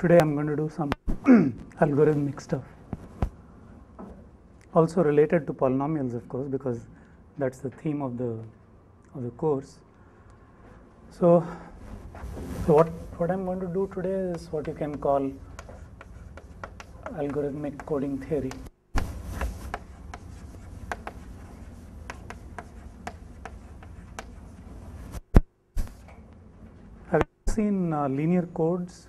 Today I'm going to do some algorithmic stuff. Also related to polynomials, of course, because that's the theme of the course. So what I'm going to do today is what you can call algorithmic coding theory. Have you seen linear codes?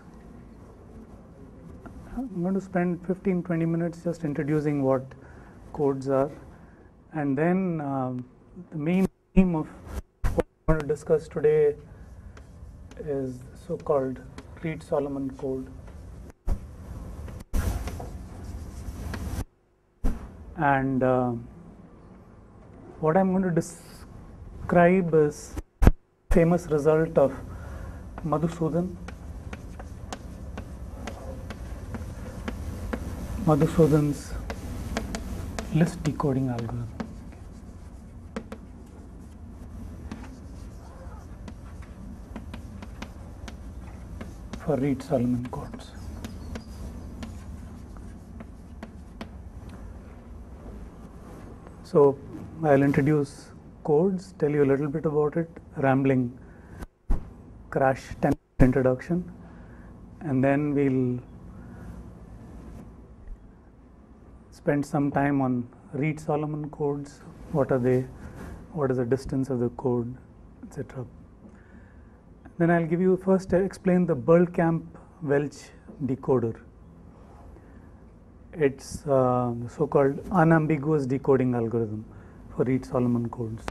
I'm going to spend 15-20 minutes just introducing what codes are, and then the main theme of what I'm going to discuss today is so-called Reed-Solomon code. And what I'm going to describe is famous result of Madhusoodan's list decoding algorithm. For Reed-Solomon codes. So I'll introduce codes, tell you a little bit about it, rambling crash 10 introduction, and then we'll spend some time on Reed-Solomon codes. What are they? What is the distance of the code, etc. Then I'll give you first explain the Berlekamp-Welch decoder. It's the so-called unambiguous decoding algorithm for Reed-Solomon codes.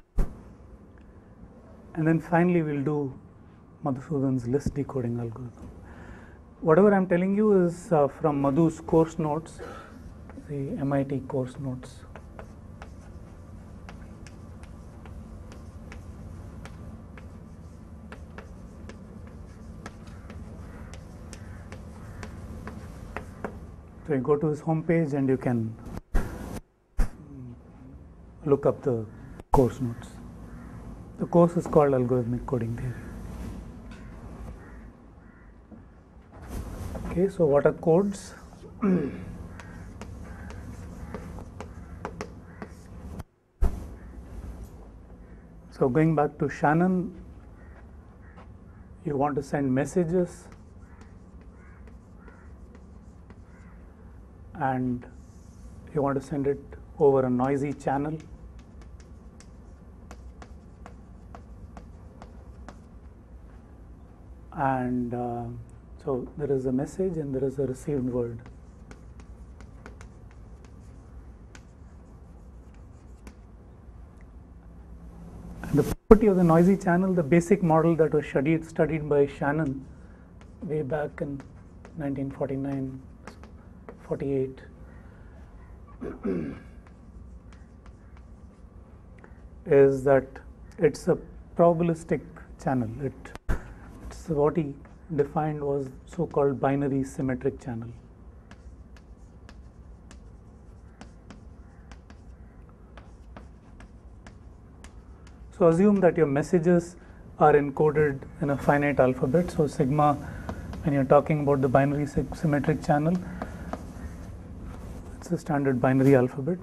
And then finally we'll do Madhusoodan's list decoding algorithm. Whatever I'm telling you is from Madhu's course notes, the MIT course notes. So you go to his homepage and you can look up the course notes. The course is called Algorithmic Coding Theory. Okay, so what are codes? So going back to Shannon, you want to send messages and you want to send it over a noisy channel. And so there is a message and there is a received word. And the property of the noisy channel, the basic model that was studied by Shannon way back in 1949, 48, is that it's a probabilistic channel. It's what he defined was so-called binary symmetric channel. So assume that your messages are encoded in a finite alphabet. So sigma, when you're talking about the binary symmetric channel, it's a standard binary alphabet.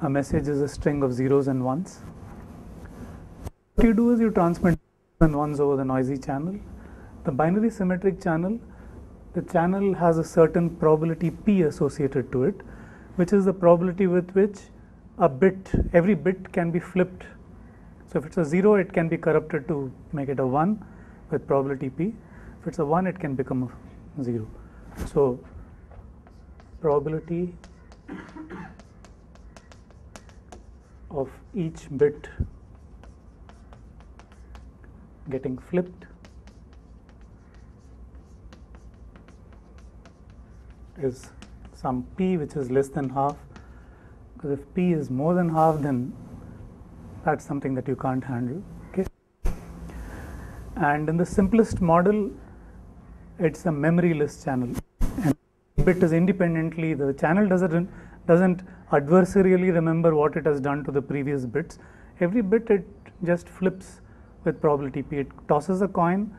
A message is a string of zeros and ones. What you do is you transmit zeros and ones over the noisy channel. The binary symmetric channel, the channel has a certain probability p associated to it, which is the probability with which every bit can be flipped. So if it's a 0, it can be corrupted to make it a 1 with probability p. If it's a 1, it can become a 0. So probability of each bit getting flipped is some p which is less than half, because if p is more than half, then that's something that you can't handle. Okay. And in the simplest model, it's a memoryless channel, and bit is independently, the channel doesn't adversarially remember what it has done to the previous bits. Every bit it just flips with probability p. It tosses a coin.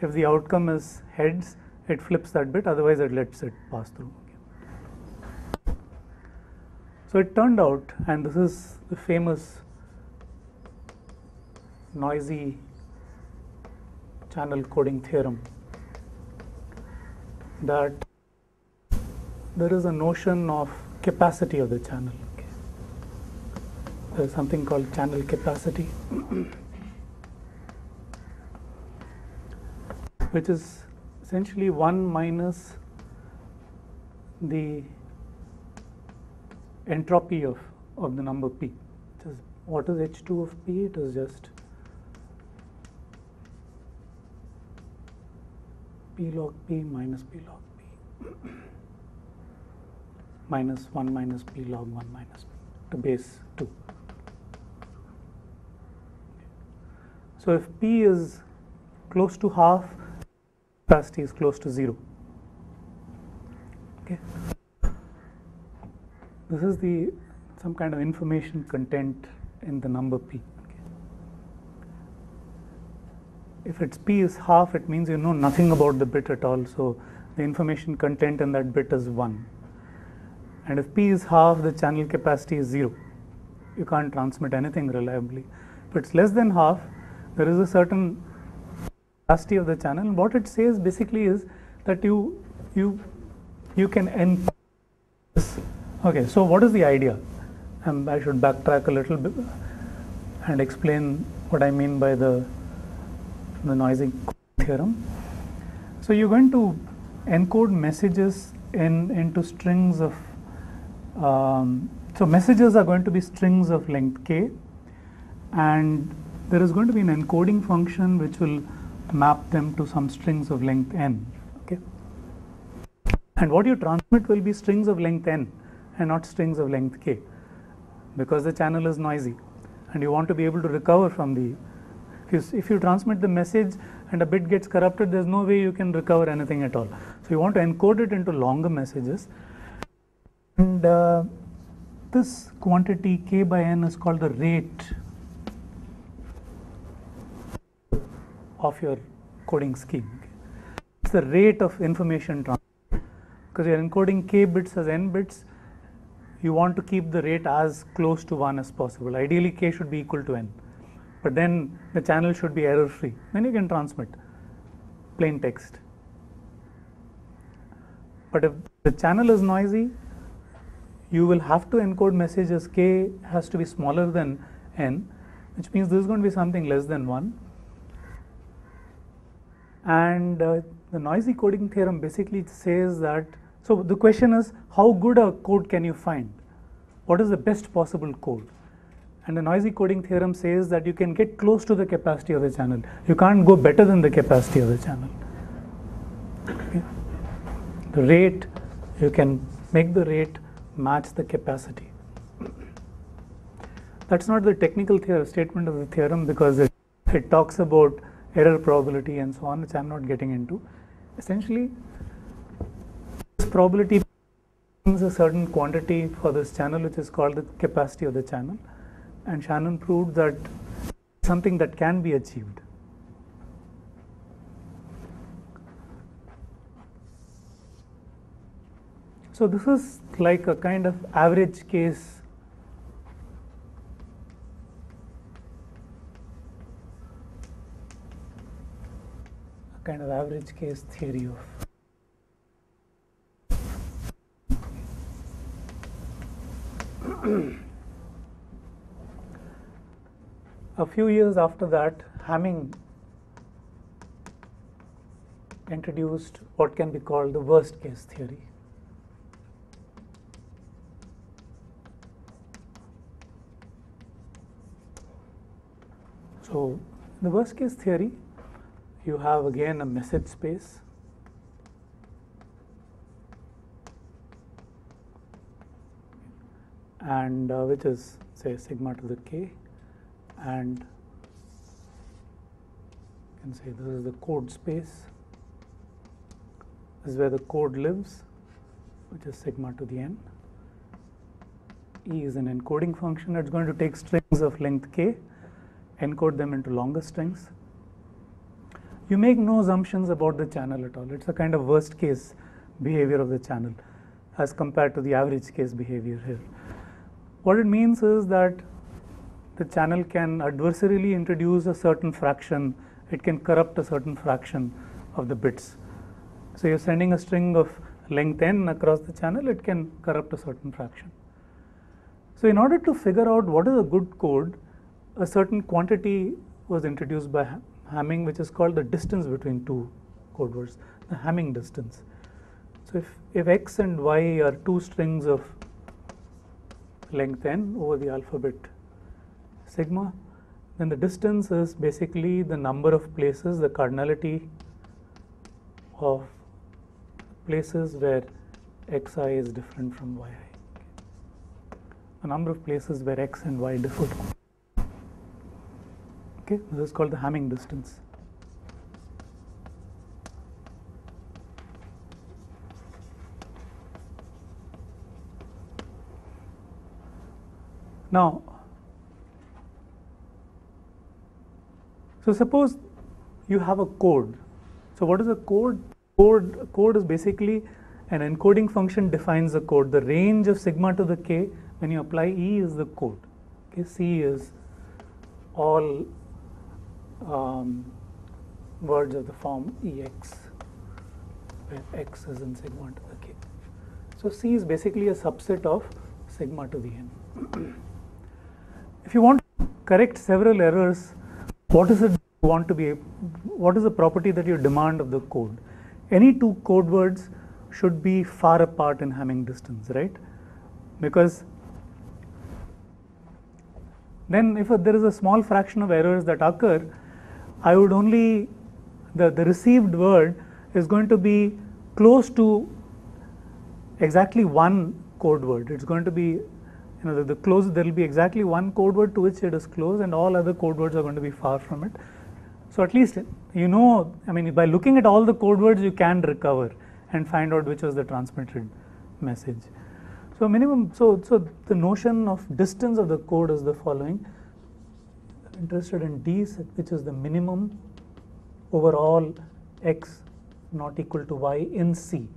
If the outcome is heads, it flips that bit, otherwise it lets it pass through. So it turned out, and this is the famous noisy channel coding theorem, that there is a notion of capacity of the channel. Okay. There is something called channel capacity, which is essentially 1 minus the entropy of the number p. Which is, what is H2 of p? It is just p log p minus p log p minus 1 minus p log 1 minus p to base 2. So if p is close to half, capacity is close to 0. Okay. This is the some kind of information content in the number p. Okay. If its p is half, it means you know nothing about the bit at all, so the information content in that bit is 1. And if p is half, the channel capacity is 0. You can't transmit anything reliably. If it's less than half, there is a certain capacity of the channel. And what it says basically is that you can encode this. Okay, so what is the idea? I should backtrack a little bit and explain what I mean by the noisy theorem. So you're going to encode messages into strings of so messages are going to be strings of length k, and there is going to be an encoding function which will map them to some strings of length n. Okay, and what you transmit will be strings of length n and not strings of length k, because the channel is noisy and you want to be able to recover from the, if you transmit the message and a bit gets corrupted, there's no way you can recover anything at all. So you want to encode it into longer messages, and this quantity k by n is called the rate of your coding scheme. It's the rate of information transfer, because you're encoding k bits as n bits. You want to keep the rate as close to 1 as possible. Ideally k should be equal to n, but then the channel should be error free. Then you can transmit plain text. But if the channel is noisy, you will have to encode messages. K has to be smaller than n, which means this is going to be something less than 1. And the noisy coding theorem basically says that, so the question is, how good a code can you find? What is the best possible code? And the noisy coding theorem says that you can get close to the capacity of the channel. You can't go better than the capacity of the channel. Okay. The rate, you can make the rate match the capacity. That's not the technical statement of the theorem, because it talks about error probability and so on, which I'm not getting into. Essentially, this probability means a certain quantity for this channel, which is called the capacity of the channel, and Shannon proved that something that can be achieved. So this is like a kind of average case theory of a few years after that, Hamming introduced what can be called the worst case theory. So in the worst case theory, you have again a message space, and which is, say, sigma to the k, and you can say this is the code space. This is where the code lives, which is sigma to the n. E is an encoding function. It's going to take strings of length k, encode them into longer strings. you make no assumptions about the channel at all. It's a kind of worst case behavior of the channel as compared to the average case behavior here. What it means is that the channel can adversarially introduce a certain fraction, it can corrupt a certain fraction of the bits. So you're sending a string of length n across the channel, it can corrupt a certain fraction. So in order to figure out what is a good code, a certain quantity was introduced by Hamming, which is called the distance between two code words, the Hamming distance. So if x and y are two strings of length n over the alphabet sigma, then the distance is basically the number of places, the cardinality of places where xi is different from yi. A number of places where x and y differ. Okay, this is called the Hamming distance. Now, so suppose you have a code. So what is a code? Code is basically an encoding function defines the code. The range of sigma to the k when you apply E is the code. Okay, C is all words of the form EX, where X is in sigma to the k. So C is basically a subset of sigma to the n. If you want to correct several errors, what is it you want to be? What is the property that you demand of the code? Any two code words should be far apart in Hamming distance, right? Because then if there is a small fraction of errors that occur, I would only, the received word is going to be close to exactly one code word. It's going to be, the close, there will be exactly one code word to which it is close, and all other code words are going to be far from it. So at least, by looking at all the code words, you can recover and find out which was the transmitted message. So so the notion of distance of the code is the following. I'm interested in D, which is the minimum over all x not equal to y in C.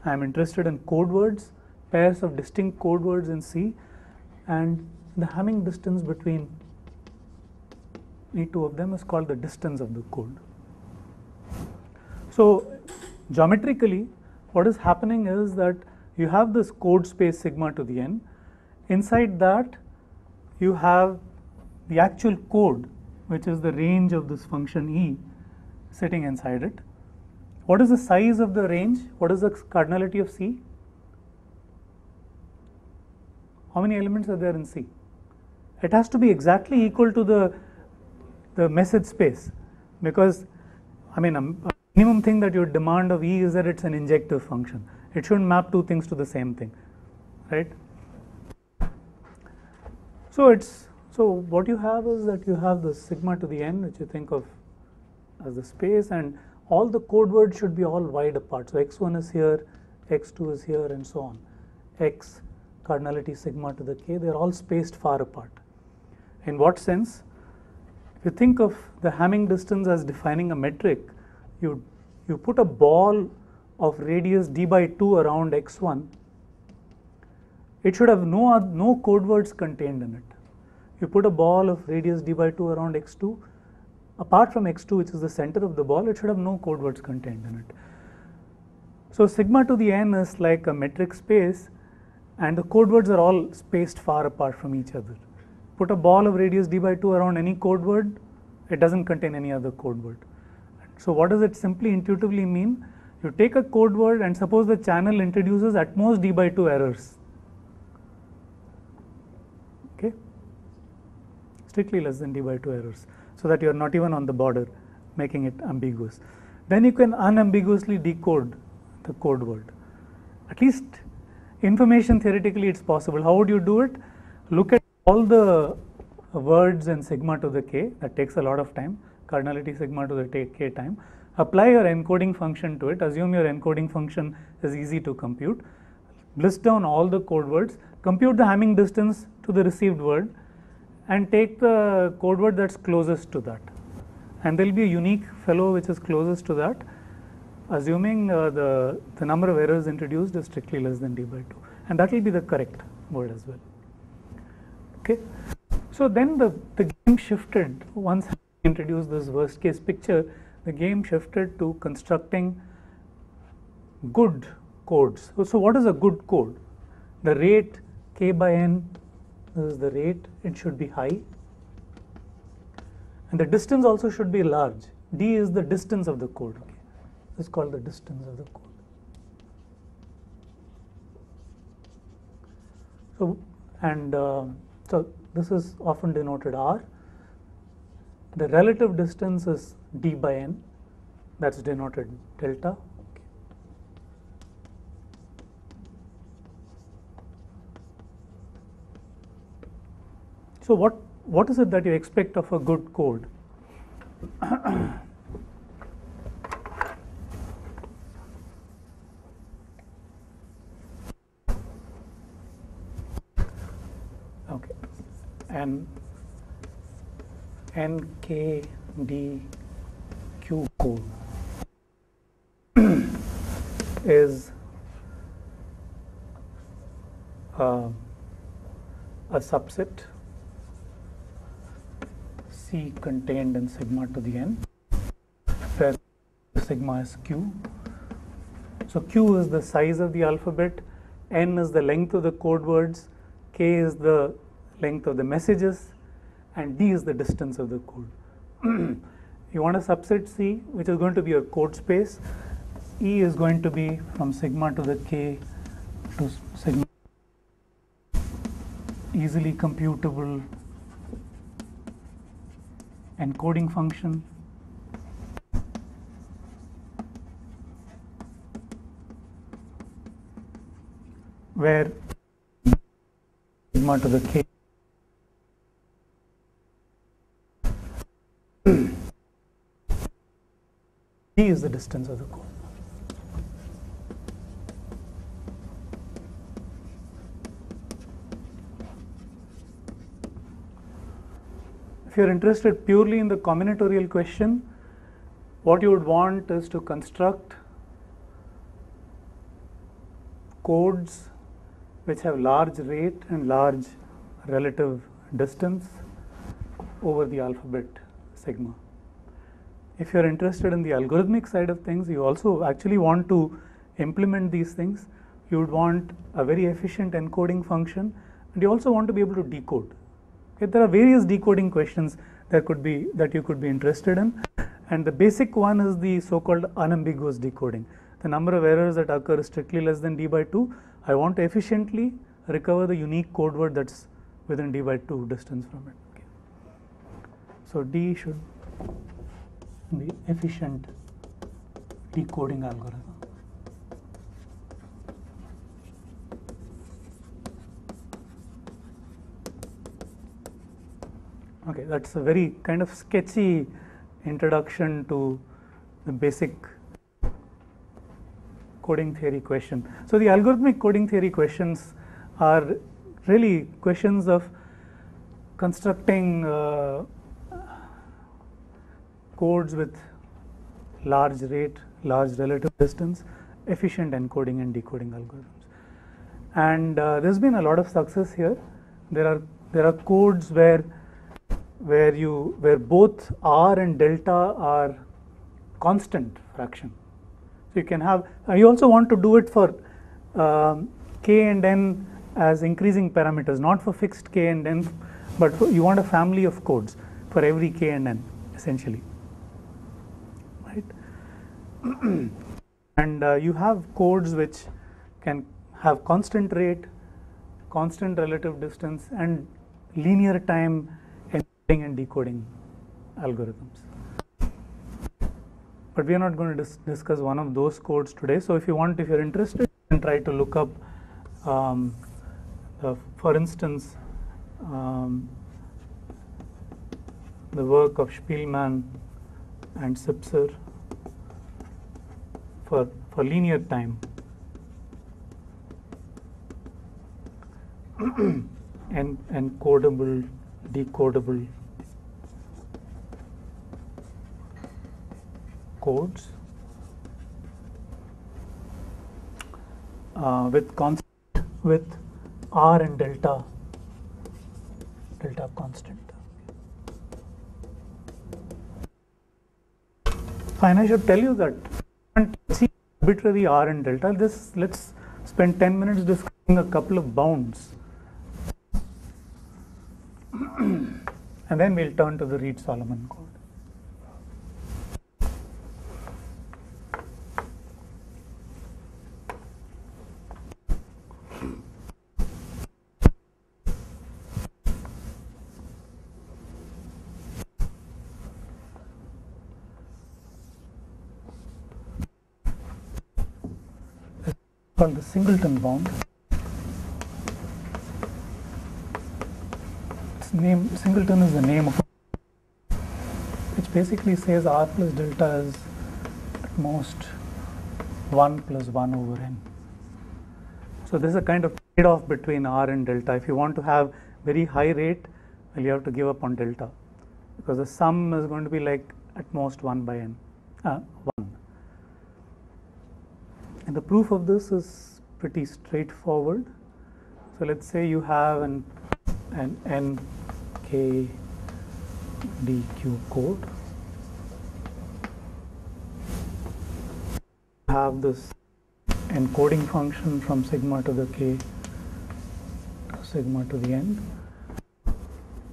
I'm interested in code words, pairs of distinct code words in C, and the Hamming distance between any two of them is called the distance of the code. So geometrically, what is happening is that you have this code space sigma to the n. Inside that, you have the actual code, which is the range of this function E, sitting inside it. What is the size of the range? What is the cardinality of C? How many elements are there in C? It has to be exactly equal to the message space, because a minimum thing that you demand of E is that it's an injective function. It shouldn't map two things to the same thing, right? So what you have is that you have the sigma to the n, which you think of as the space, and all the code words should be all wide apart. So x1 is here, x2 is here, and so on. X, cardinality sigma to the k, they're all spaced far apart. In what sense? If you think of the Hamming distance as defining a metric, you put a ball of radius d by 2 around x1, it should have no code words contained in it. You put a ball of radius d by 2 around x2, apart from x2, which is the center of the ball, it should have no code words contained in it. So sigma to the n is like a metric space, and the code words are all spaced far apart from each other. Put a ball of radius d by 2 around any code word, it doesn't contain any other code word. So what does it simply intuitively mean? You take a code word and suppose the channel introduces at most d by 2 errors. Okay? Strictly less than d by 2 errors, so that you are not even on the border, making it ambiguous. Then you can unambiguously decode the code word. At least information theoretically it's possible. How would you do it? Look at all the words in sigma to the k, that takes a lot of time, cardinality sigma to the k time. Apply your encoding function to it, assume your encoding function is easy to compute, list down all the code words, compute the Hamming distance to the received word, and take the code word that's closest to that. and there will be a unique fellow which is closest to that, assuming the number of errors introduced is strictly less than d by 2, and that will be the correct word as well. Okay, so then the game shifted. Once I introduced this worst case picture, the game shifted to constructing good codes. So what is a good code? The rate k by n, this is the rate, it should be high, and the distance also should be large. D is the distance of the code. Okay, this is called the distance of the code. So, and so this is often denoted R. The relative distance is d by n, that's denoted delta. Okay. So what is it that you expect of a good code? Okay, and NKDQ code is a subset C contained in sigma to the n, where sigma is q. So q is the size of the alphabet, n is the length of the code words, k is the length of the messages, and d is the distance of the code. You want a subset C, which is going to be your code space. E is going to be from sigma to the k to sigma, easily computable encoding function, where sigma to the k d is the distance of the code. If you are interested purely in the combinatorial question, what you would want is to construct codes which have large rate and large relative distance over the alphabet sigma. If you are interested in the algorithmic side of things, you also actually want to implement these things. You would want a very efficient encoding function, and you also want to be able to decode. Okay, there are various decoding questions that you could be interested in, and the basic one is the so-called unambiguous decoding. The number of errors that occur is strictly less than d by 2. I want to efficiently recover the unique code word that's within d by 2 distance from it. Okay. So D should be efficient decoding algorithm. Okay, that's a very kind of sketchy introduction to the basic coding theory question. So the algorithmic coding theory questions are really questions of constructing codes with large rate, large relative distance, efficient encoding and decoding algorithms. And there's been a lot of success here. There are codes where both R and delta are constant fraction. So you can have, you also want to do it for k and n as increasing parameters, not for fixed k and n, but you want a family of codes for every k and n essentially, right? And you have codes which can have constant rate, constant relative distance, and linear time encoding and decoding algorithms. But we are not going to discuss one of those codes today. So if you're interested, you can try to look up, for instance, the work of Spielmann and Sipser for linear time encodable, decodable codes with R and delta constant. Fine, I should tell you that see arbitrary R and delta. Let's spend 10 minutes discussing a couple of bounds. And then we'll turn to the Reed-Solomon code. Called the singleton bound. Singleton is the name of, which basically says R plus delta is at most 1 plus 1 over n. So this is a kind of trade-off between R and delta. If you want to have very high rate, well, you have to give up on delta, because the sum is going to be like at most 1 by n, 1. And the proof of this is pretty straightforward. So let's say you have an NKDQ code. You have this encoding function from sigma to the k to sigma to the n.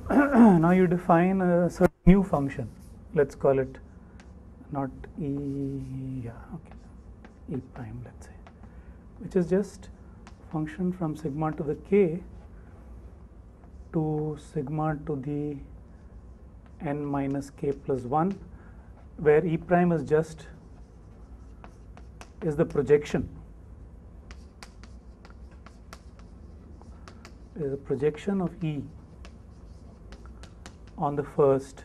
Now you define a certain new function. Let's call it not E, yeah, okay, E prime, let's say, which is just function from sigma to the k to sigma to the n minus k plus 1, where E prime is the projection. Is a projection of E on the first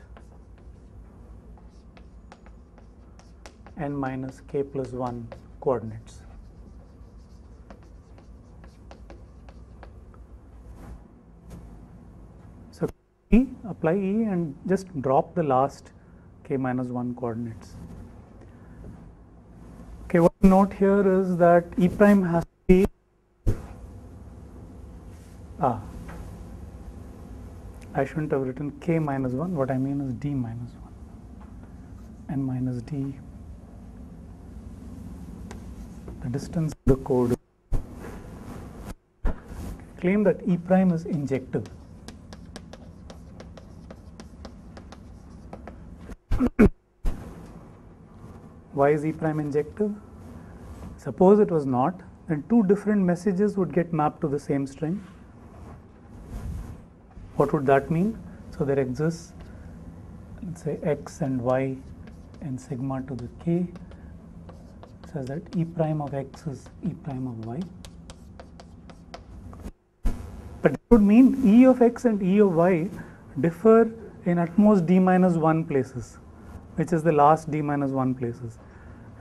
n minus k plus 1 coordinates. So apply E and just drop the last k minus 1 coordinates. Okay, what to note here is that E prime has to be I shouldn't have written k minus 1. What I mean is d minus 1. N minus d. The distance of the code. Claim that E prime is injective. Why is E prime injective? Suppose it was not, then two different messages would get mapped to the same string. What would that mean? So there exists, let's say, x and y and sigma to the k, says that E prime of x is E prime of y. But it would mean E of x and E of y differ in at most d minus 1 places, which is the last d minus 1 places.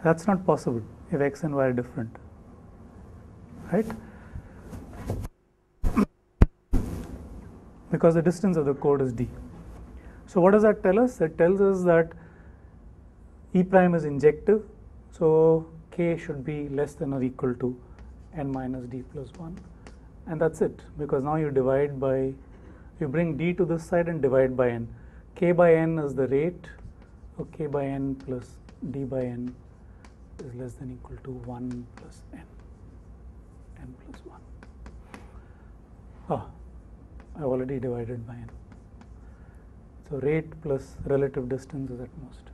That's not possible if x and y are different, right? Because the distance of the code is d. So what does that tell us? It tells us that E prime is injective, so k should be less than or equal to n minus d plus 1, and that's it, because now you divide by, you bring d to this side and divide by n. K by n is the rate, so k by n plus d by n is less than or equal to 1 plus n plus 1. I've already divided by n. So rate plus relative distance is at most.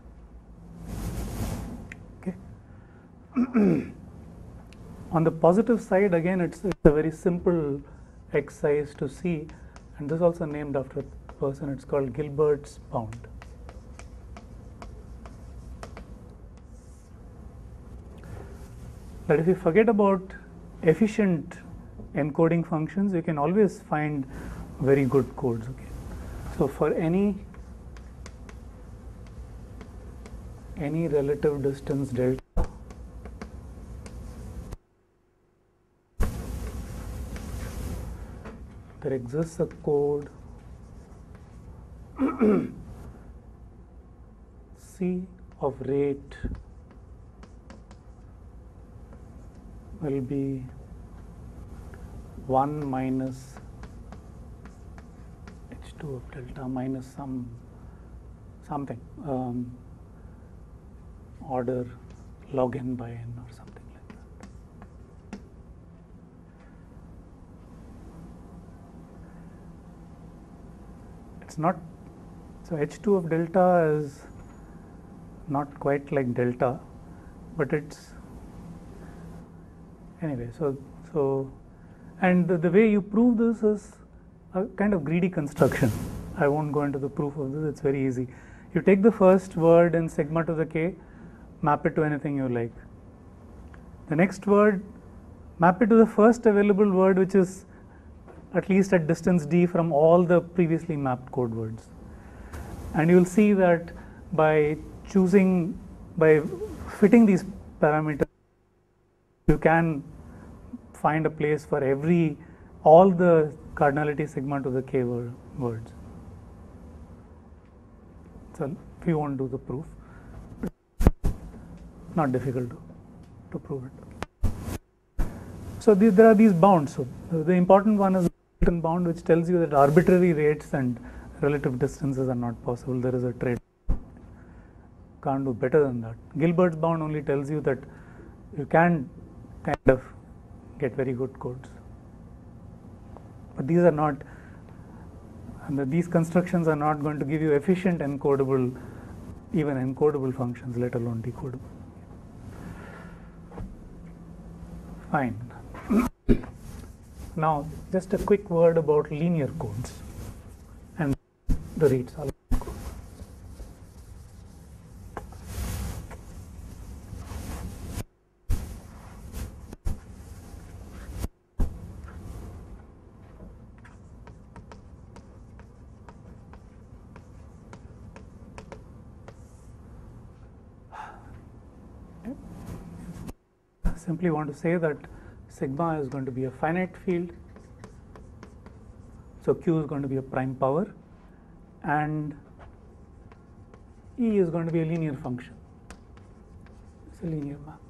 Okay. On the positive side, again, it's a very simple exercise to see, and this is also named after a person. It's called Gilbert's bound. But if you forget about efficient encoding functions, you can always find very good codes. Okay, so for any relative distance delta, there exists a code C of rate will be 1 minus h2 of delta minus something order log n by n or something like that. It's not, so h2 of delta is not quite like delta, but it's anyway. So and the way you prove this is a kind of greedy construction. I won't go into the proof of this, it's very easy. You take the first word in sigma to the k, map it to anything you like. The next word, map it to the first available word which is at least at distance d from all the previously mapped code words. And you will see that by fitting these parameters, you can find a place for all the cardinality sigma to the k words. So we won't do the proof. Not difficult to prove it. So there are these bounds. So the important one is the Hamilton bound, which tells you that arbitrary rates and relative distances are not possible. There is a trade. Can't do better than that. Gilbert's bound only tells you that you can kind of get very good codes. But these are not, these constructions are not going to give you efficient encodable, even encodable functions, let alone decodable. Fine. Now, just a quick word about linear codes and the read solve code. Simply want to say that sigma is going to be a finite field, so Q is going to be a prime power, and E is going to be a linear function. It's a linear map.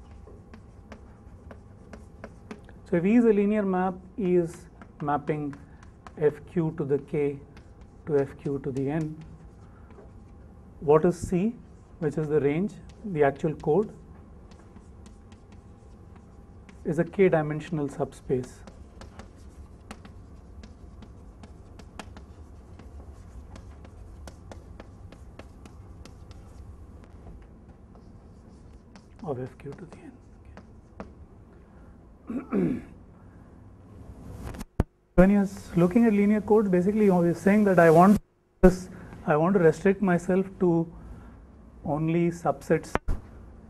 So if E is a linear map, E is mapping Fq to the K to Fq to the N. What is C, which is the range, the actual code, is a k-dimensional subspace. Of Fq to the N. When you're looking at linear codes, basically you're saying that I want to restrict myself to only subsets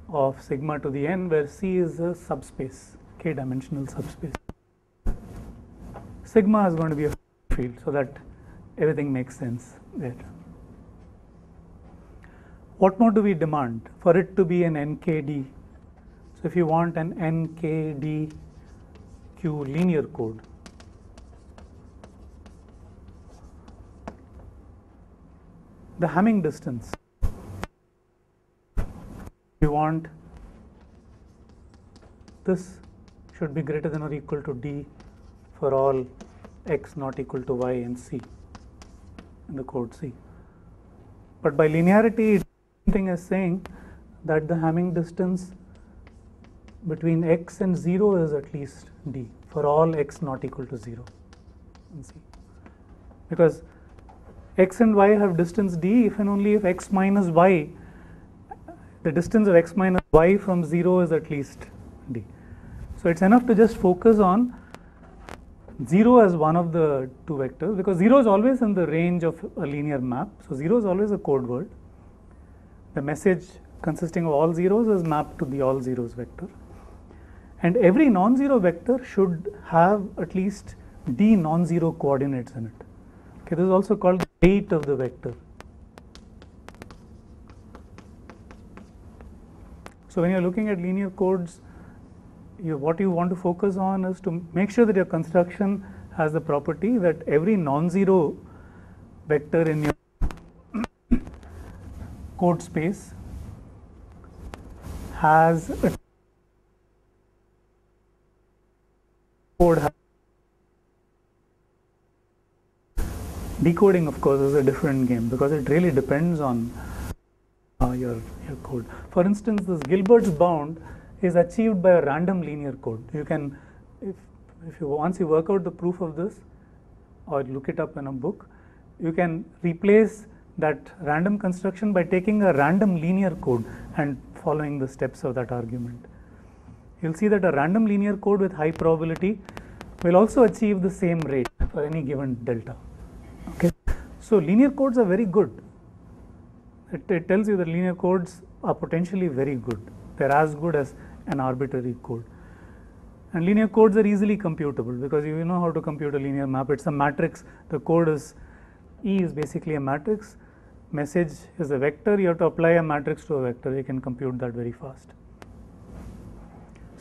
of sigma to the n, where C is a subspace, k-dimensional subspace. Sigma is going to be a field, so that everything makes sense there. What more do we demand? For it to be an NKD, so if you want an NKD Q linear code, the Hamming distance, you want this should be greater than or equal to d for all x not equal to y and c in the code C. But by linearity, thing is saying that the Hamming distance between x and 0 is at least d for all x not equal to 0 in C. Because x and y have distance d if and only if x minus y, the distance of x minus y from 0 is at least d. So it's enough to just focus on 0 as one of the two vectors, because 0 is always in the range of a linear map. So 0 is always a code word. The message consisting of all zeros is mapped to the all zeros vector. And every non-zero vector should have at least d non-zero coordinates in it. Okay, this is also called the weight of the vector. So when you're looking at linear codes, what you want to focus on is to make sure that your construction has the property that every non-zero vector in your code space has a code. Decoding, of course, is a different game because it really depends on your code. For instance, this Gilbert's bound is achieved by a random linear code. You can, if you once you work out the proof of this or look it up in a book, you can replace that random construction by taking a random linear code and following the steps of that argument. You'll see that a random linear code with high probability will also achieve the same rate for any given delta. Okay, so linear codes are very good. It tells you that linear codes are potentially very good. They're as good as an arbitrary code. And linear codes are easily computable because you know how to compute a linear map. It's a matrix. The code is E is basically a matrix. Message is a vector. You have to apply a matrix to a vector. You can compute that very fast.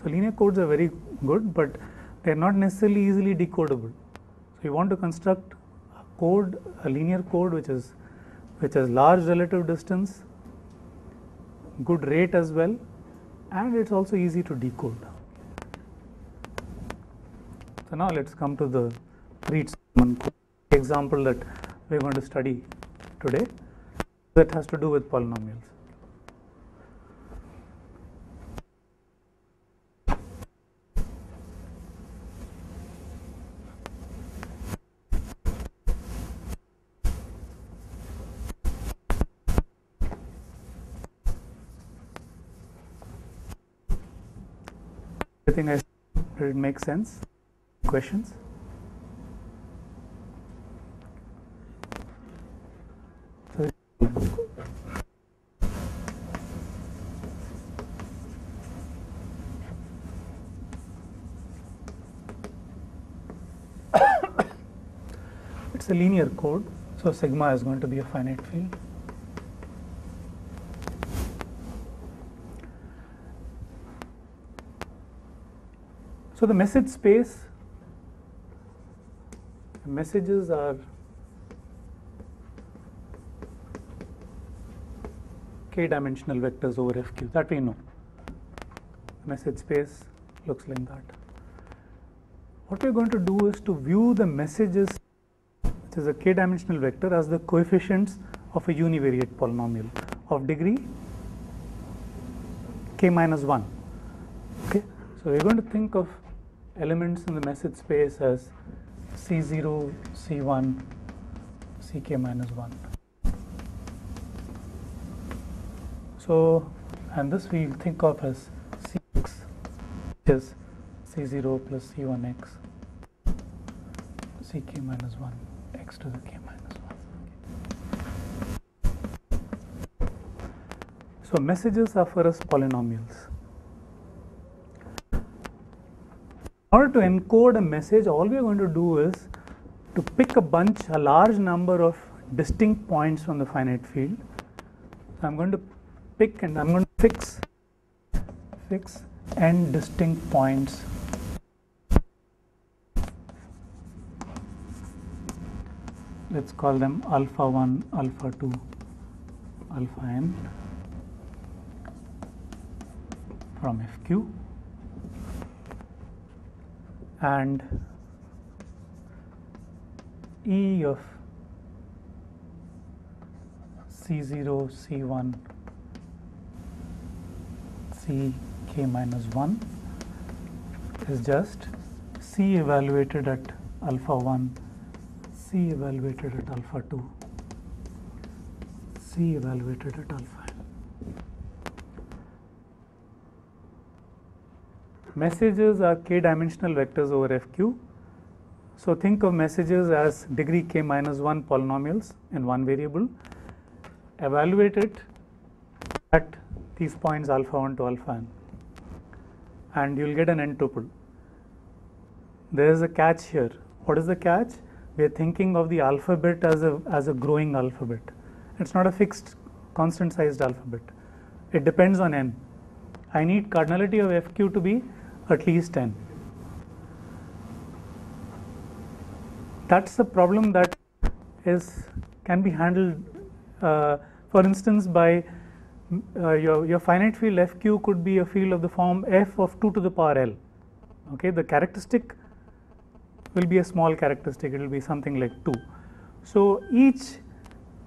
So linear codes are very good, but they're not necessarily easily decodable. So you want to construct a code, a linear code which has large relative distance, good rate as well, and it's also easy to decode. So now let's come to the Reed-Solomon code example that we're going to study today that has to do with polynomials. Everything I said, did it make sense? Questions? It's a linear code, so sigma is going to be a finite field. So the message space, messages are k-dimensional vectors over FQ, that we know. Message space looks like that. What we're going to do is to view the messages, which is a k-dimensional vector, as the coefficients of a univariate polynomial of degree k minus 1. Okay, so we're going to think of elements in the message space as C0, C1, Ck minus 1. So, and this we'll think of as Cx, which is C0 plus C1x, Ck minus 1, x to the k minus 1. So, messages are for us polynomials. In order to encode a message, all we are going to do is to pick a large number of distinct points from the finite field. So I'm going to pick and I'm going to fix n distinct points let's call them alpha 1, alpha 2, alpha n from FQ. And E of C0, C1, Ck minus 1 is just C evaluated at alpha 1, C evaluated at alpha 2, C evaluated at alpha n. Messages are k-dimensional vectors over FQ. So think of messages as degree k minus 1 polynomials in one variable. Evaluate it at these points alpha 1 to alpha n, and you'll get an n tuple. There is a catch here. What is the catch? We are thinking of the alphabet as a growing alphabet. It's not a fixed constant sized alphabet. It depends on n. I need cardinality of FQ to be at least n. That's a problem that can be handled, for instance, by your finite field FQ could be a field of the form f of 2 to the power L. Okay, the characteristic will be a small characteristic, it will be something like 2. So each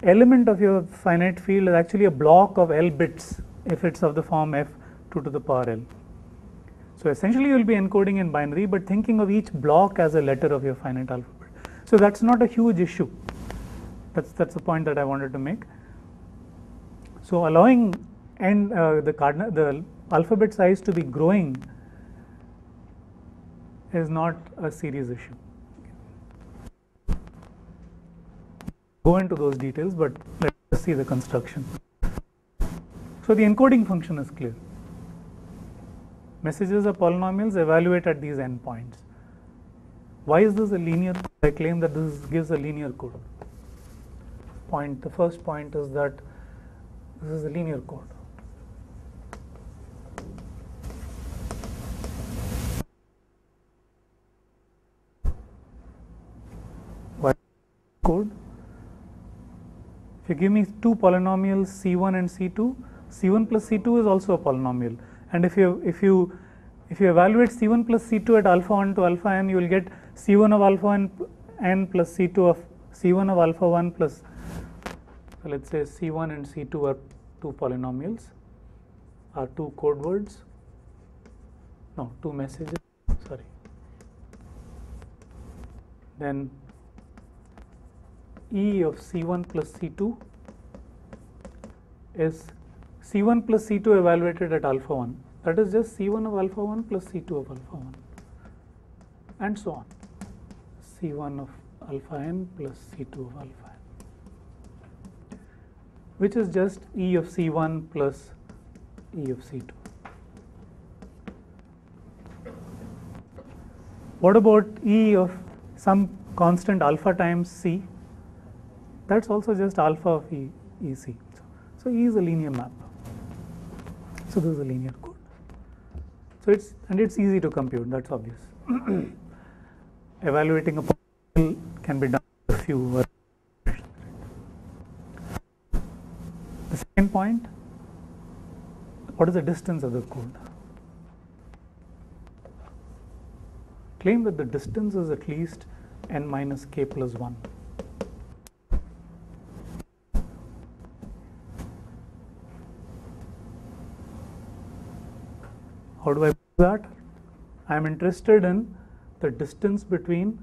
element of your finite field is actually a block of L bits if it's of the form f 2 to the power L. So essentially you will be encoding in binary, but thinking of each block as a letter of your finite alphabet. So that's not a huge issue. That's the point that I wanted to make. So allowing the alphabet size to be growing is not a serious issue. Go into those details, but let's see the construction. So the encoding function is clear. Messages are polynomials, evaluate at these endpoints. Why is this a linear? I claim that this gives a linear code. The first point is that this is a linear code. Why code? If you give me two polynomials C1 and C2, C1 plus C2 is also a polynomial. And if you evaluate C1 plus C2 at alpha 1 to alpha n, you will get C1 of alpha n plus C2 of C1 of alpha 1 plus, so let's say C1 and C2 are two polynomials, are two code words, no, two messages, sorry. Then E of C1 plus C2 is C1 plus C2 evaluated at alpha 1. That is just C1 of alpha 1 plus C2 of alpha 1, and so on. C1 of alpha n plus C2 of alpha n, which is just E of C1 plus E of C2. What about E of some constant alpha times C? That's also just alpha of EC. So E is a linear map. So this is a linear code. So it's easy to compute, that's obvious. Evaluating a polynomial can be done with a few. The second point, what is the distance of the code? Claim that the distance is at least n minus k plus 1. How do I do that? I am interested in the distance between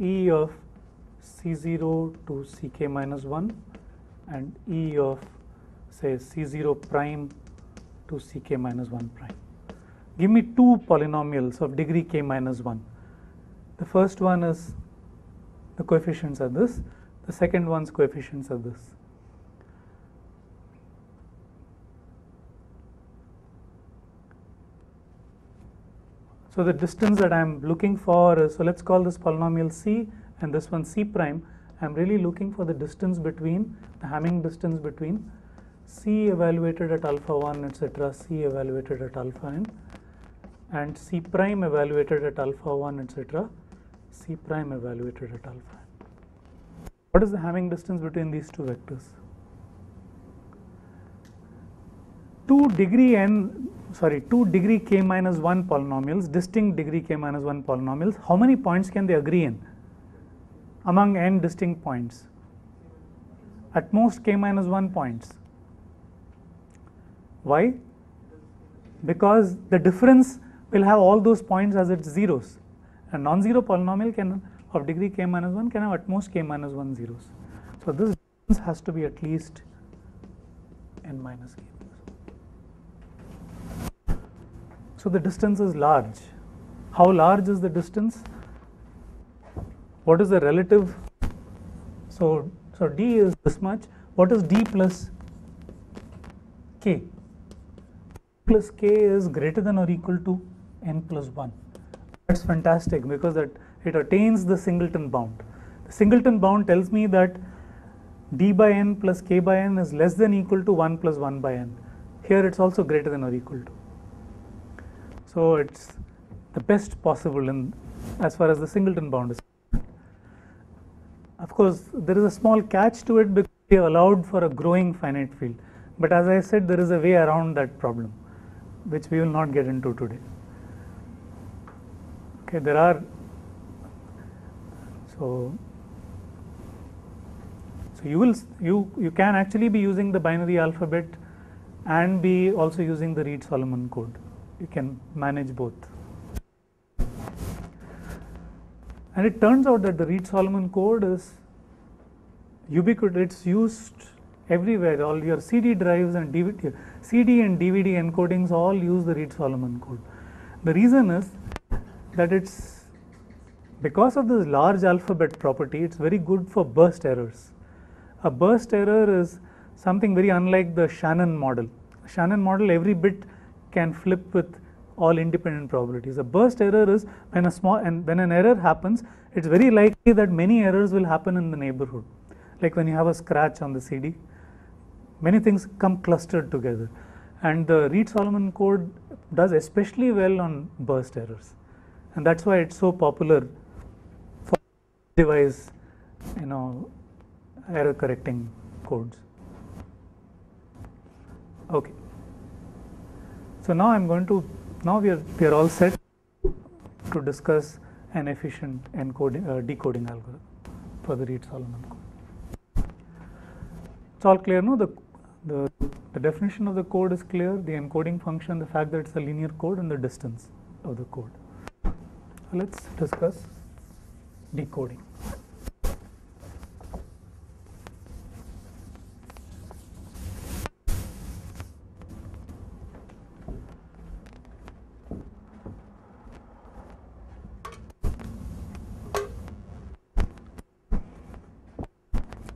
E of C0 to Ck minus 1 and E of, say, C0 prime to Ck minus 1 prime. Give me two polynomials of degree k minus 1. The first one is, the coefficients are this, the second one's coefficients are this. So the distance that I am looking for is, so let's call this polynomial C and this one C prime. I am really looking for the distance between, the Hamming distance between C evaluated at alpha 1, etc., C evaluated at alpha n, and C prime evaluated at alpha 1, etc., C prime evaluated at alpha n. What is the Hamming distance between these two vectors? 2 degree k minus 1 polynomials, distinct degree k minus 1 polynomials, how many points can they agree in among n distinct points? At most k minus 1 points. Why? Because the difference will have all those points as its zeros. A non-zero polynomial of degree k minus 1 can have at most k minus 1 zeros. So this difference has to be at least n minus k. So the distance is large. How large is the distance? What is the relative? So d is this much. What is d plus k? Plus k is greater than or equal to n plus 1. That's fantastic because it attains the singleton bound. The singleton bound tells me that d by n plus k by n is less than or equal to 1 plus 1 by n. Here it's also greater than or equal to. So it's the best possible as far as the singleton bound is concerned. Of course, there is a small catch to it because we have allowed for a growing finite field. But as I said, there is a way around that problem, which we will not get into today. Okay, there are, so you can actually be using the binary alphabet and be also using the Reed-Solomon code. You can manage both. And it turns out that the Reed-Solomon code is ubiquitous. It's used everywhere. All your CD drives and DVD encodings all use the Reed-Solomon code. The reason is that it's because of this large alphabet property, it's very good for burst errors. A burst error is something very unlike the Shannon model. Shannon model, every bit can flip with all independent probabilities. A burst error is when when an error happens, it's very likely that many errors will happen in the neighborhood. Like when you have a scratch on the CD, many things come clustered together, and the Reed-Solomon code does especially well on burst errors, and that's why it's so popular for device, error correcting codes. Okay, so now we are all set to discuss an efficient decoding algorithm for the Reed-Solomon code. It's all clear, no? The definition of the code is clear, the encoding function, the fact that it's a linear code, and the distance of the code. Let's discuss decoding.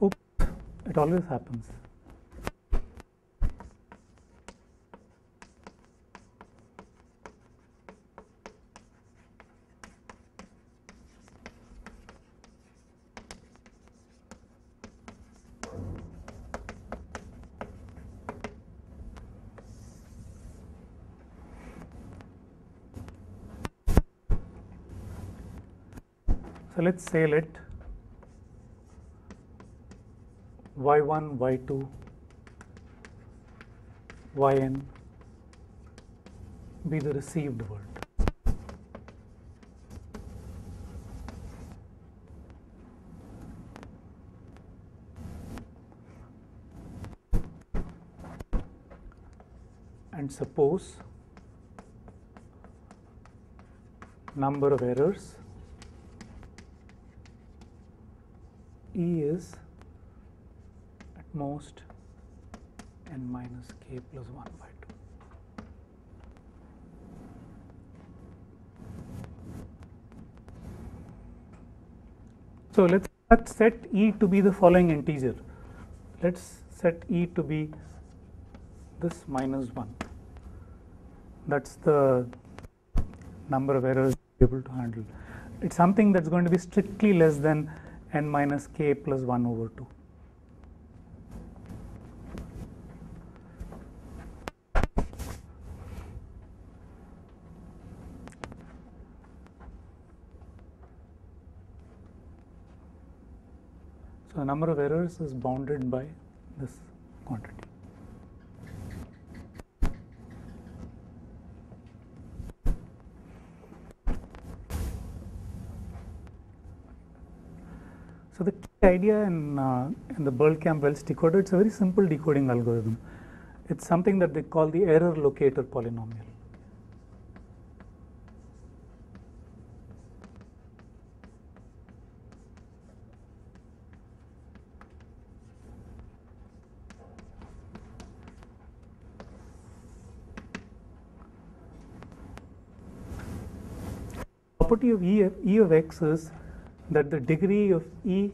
Oops, it always happens. So let's say let y1, y2, yn be the received word. And suppose number of errors E is at most n minus k plus 1 by 2. So let's set E to be the following integer. Let's set E to be this minus 1. That's the number of errors we're able to handle. It's something that's going to be strictly less than n minus k plus 1 over 2. So the number of errors is bounded by this quantity. So the key idea in the Berlekamp-Welch decoder, it's a very simple decoding algorithm. It's something that they call the error locator polynomial. The property of E of x is that the degree of E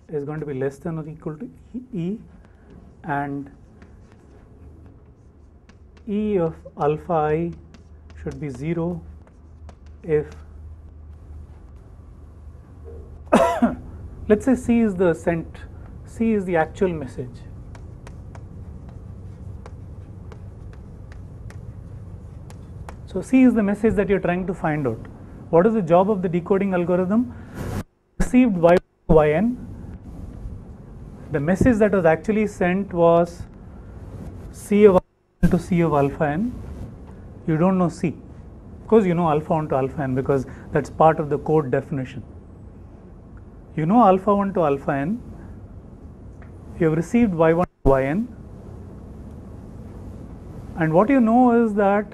is going to be less than or equal to E, and E of alpha I should be 0 if let's say C is the C is the actual message. So C is the message that you're trying to find out. What is the job of the decoding algorithm? Received yn the message that was actually sent was C of alpha to C of alpha n. You don't know C. Of course, you know alpha 1 to alpha n because that's part of the code definition. You know alpha 1 to alpha n. You have received y1 to yn. And what you know is that,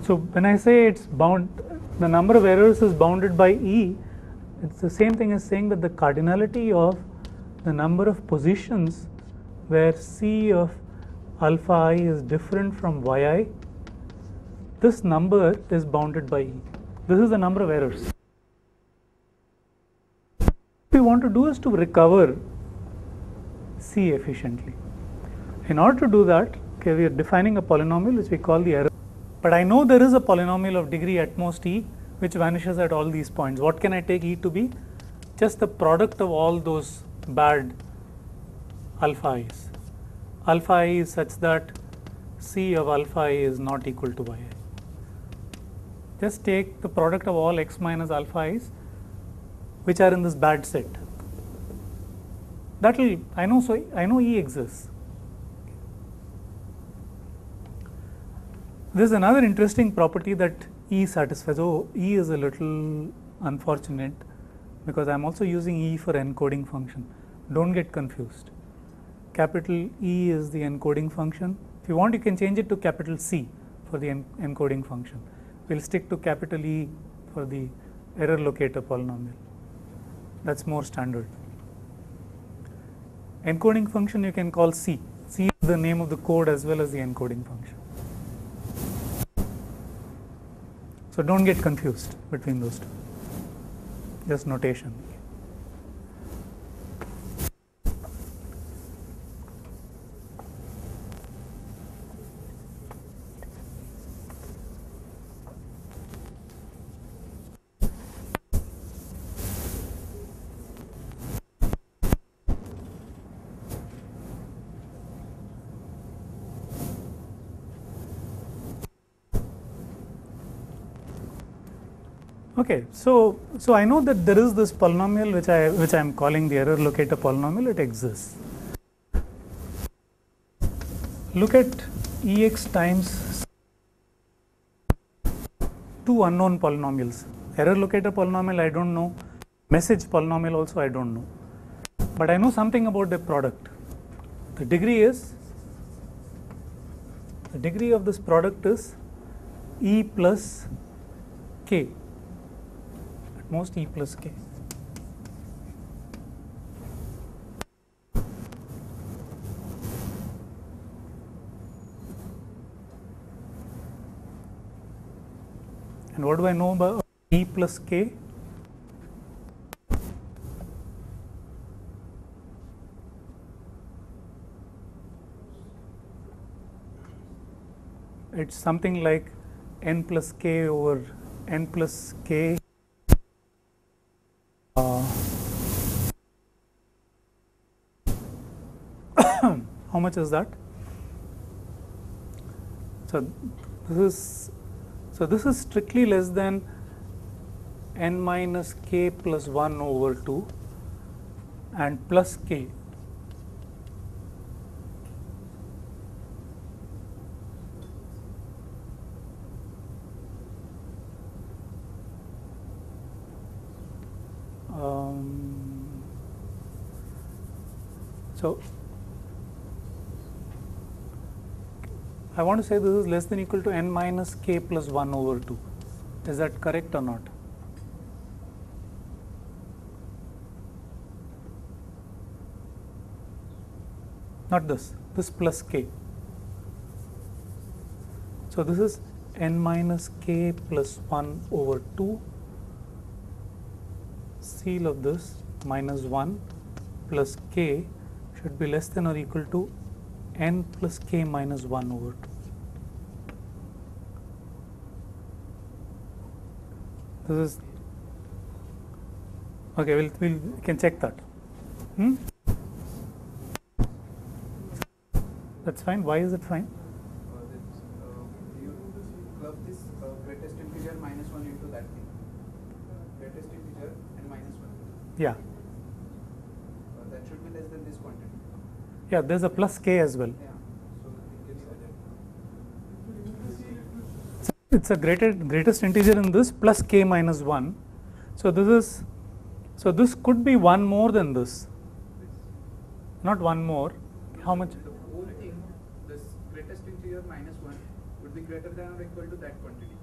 so when I say it's bound, the number of errors is bounded by E, it's the same thing as saying that the cardinality of the number of positions where C of alpha I is different from yi, this number is bounded by E. This is the number of errors. What we want to do is to recover C efficiently. In order to do that, okay, we are defining a polynomial which we call the error. But I know there is a polynomial of degree at most E which vanishes at all these points. What can I take E to be? Just the product of all those bad alpha i's. Alpha I is such that C of alpha I is not equal to yi. Just take the product of all x minus alpha i's which are in this bad set. That will, I know E exists. There is another interesting property that E satisfies. Oh, E is a little unfortunate because I am also using E for encoding function. Don't get confused. Capital E is the encoding function. If you want, you can change it to capital C for the encoding function. We'll stick to capital E for the error locator polynomial. That's more standard. Encoding function you can call C. C is the name of the code as well as the encoding function. So don't get confused between those two. Just notation. Okay, so I know that there is this polynomial which I am calling the error locator polynomial. It exists. Look at Ex times two unknown polynomials. Error locator polynomial I don't know. Message polynomial also I don't know. But I know something about the product. The degree of this product is E plus K. Most E plus K. And what do I know about E plus K? It's something like n plus K over n plus K. How much is that? So this is strictly less than n minus K plus 1 over 2 and plus K. So I want to say this is less than equal to n minus K plus 1 over 2. Is that correct or not? Not this plus K. So this is n minus K plus 1 over 2. Ceil of this minus 1 plus K should be less than or equal to n plus K minus 1 over 2. This is okay. We can check that. That's fine. Why is it fine? You club this greatest integer minus 1 into that thing. Greatest integer and minus 1. Yeah. less than this quantity. Yeah, there's a plus k as well. Yeah. So it gets added. It's a greatest integer in this plus k minus 1. So this could be one more than this. Not one more. How much? The whole thing, this greatest integer minus 1 would be greater than or equal to that quantity.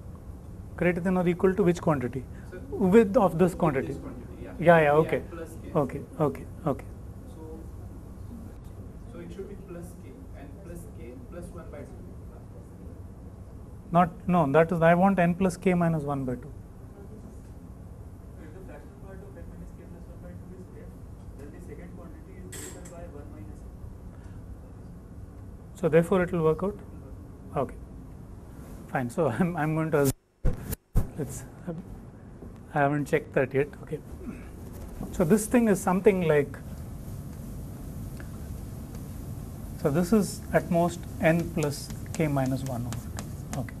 Greater than or equal to which quantity? So With of this quantity. This quantity, yeah. Yeah, okay. N plus k. Okay. So it should be plus k and plus k plus 1 by 2. No, that is, I want n plus k minus 1 by 2. If the fractional part of n minus k plus 1 by 2 is there, then the second quantity is divided by 1 minus n. So therefore it will work out? Okay. Fine. So I'm going to assume, I haven't checked that yet. Okay. So this thing is something like, so this is at most n plus k minus 1 over 2. Okay.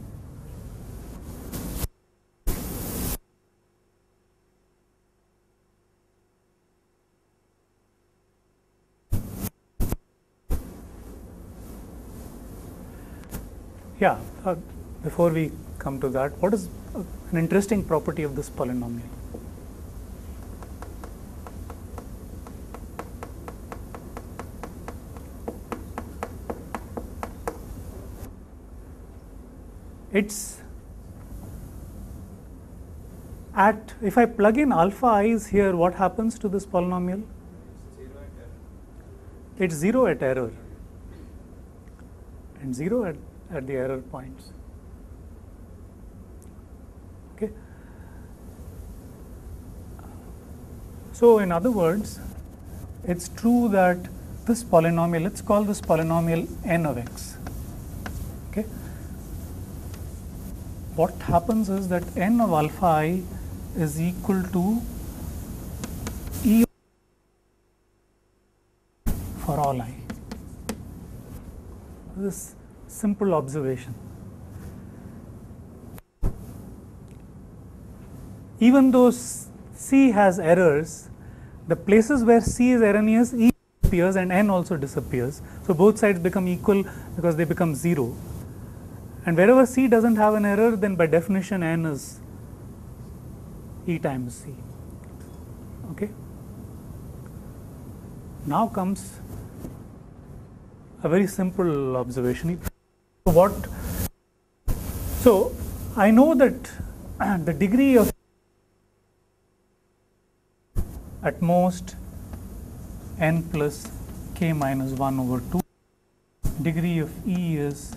Yeah, before we come to that, what is an interesting property of this polynomial? It's at, if I plug in alpha i's here, what happens to this polynomial? It's 0 at error and 0 at the error points. Okay. So in other words, it's true that this polynomial, let's call this polynomial n of x. Okay. What happens is that n of alpha I is equal to E for all I. This simple observation. Even though C has errors, the places where C is erroneous, E disappears and N also disappears. So both sides become equal because they become 0. And wherever C doesn't have an error, then by definition N is E times C. Okay. Now comes a very simple observation. So I know that the degree of at most n plus k minus 1 over 2, degree of E is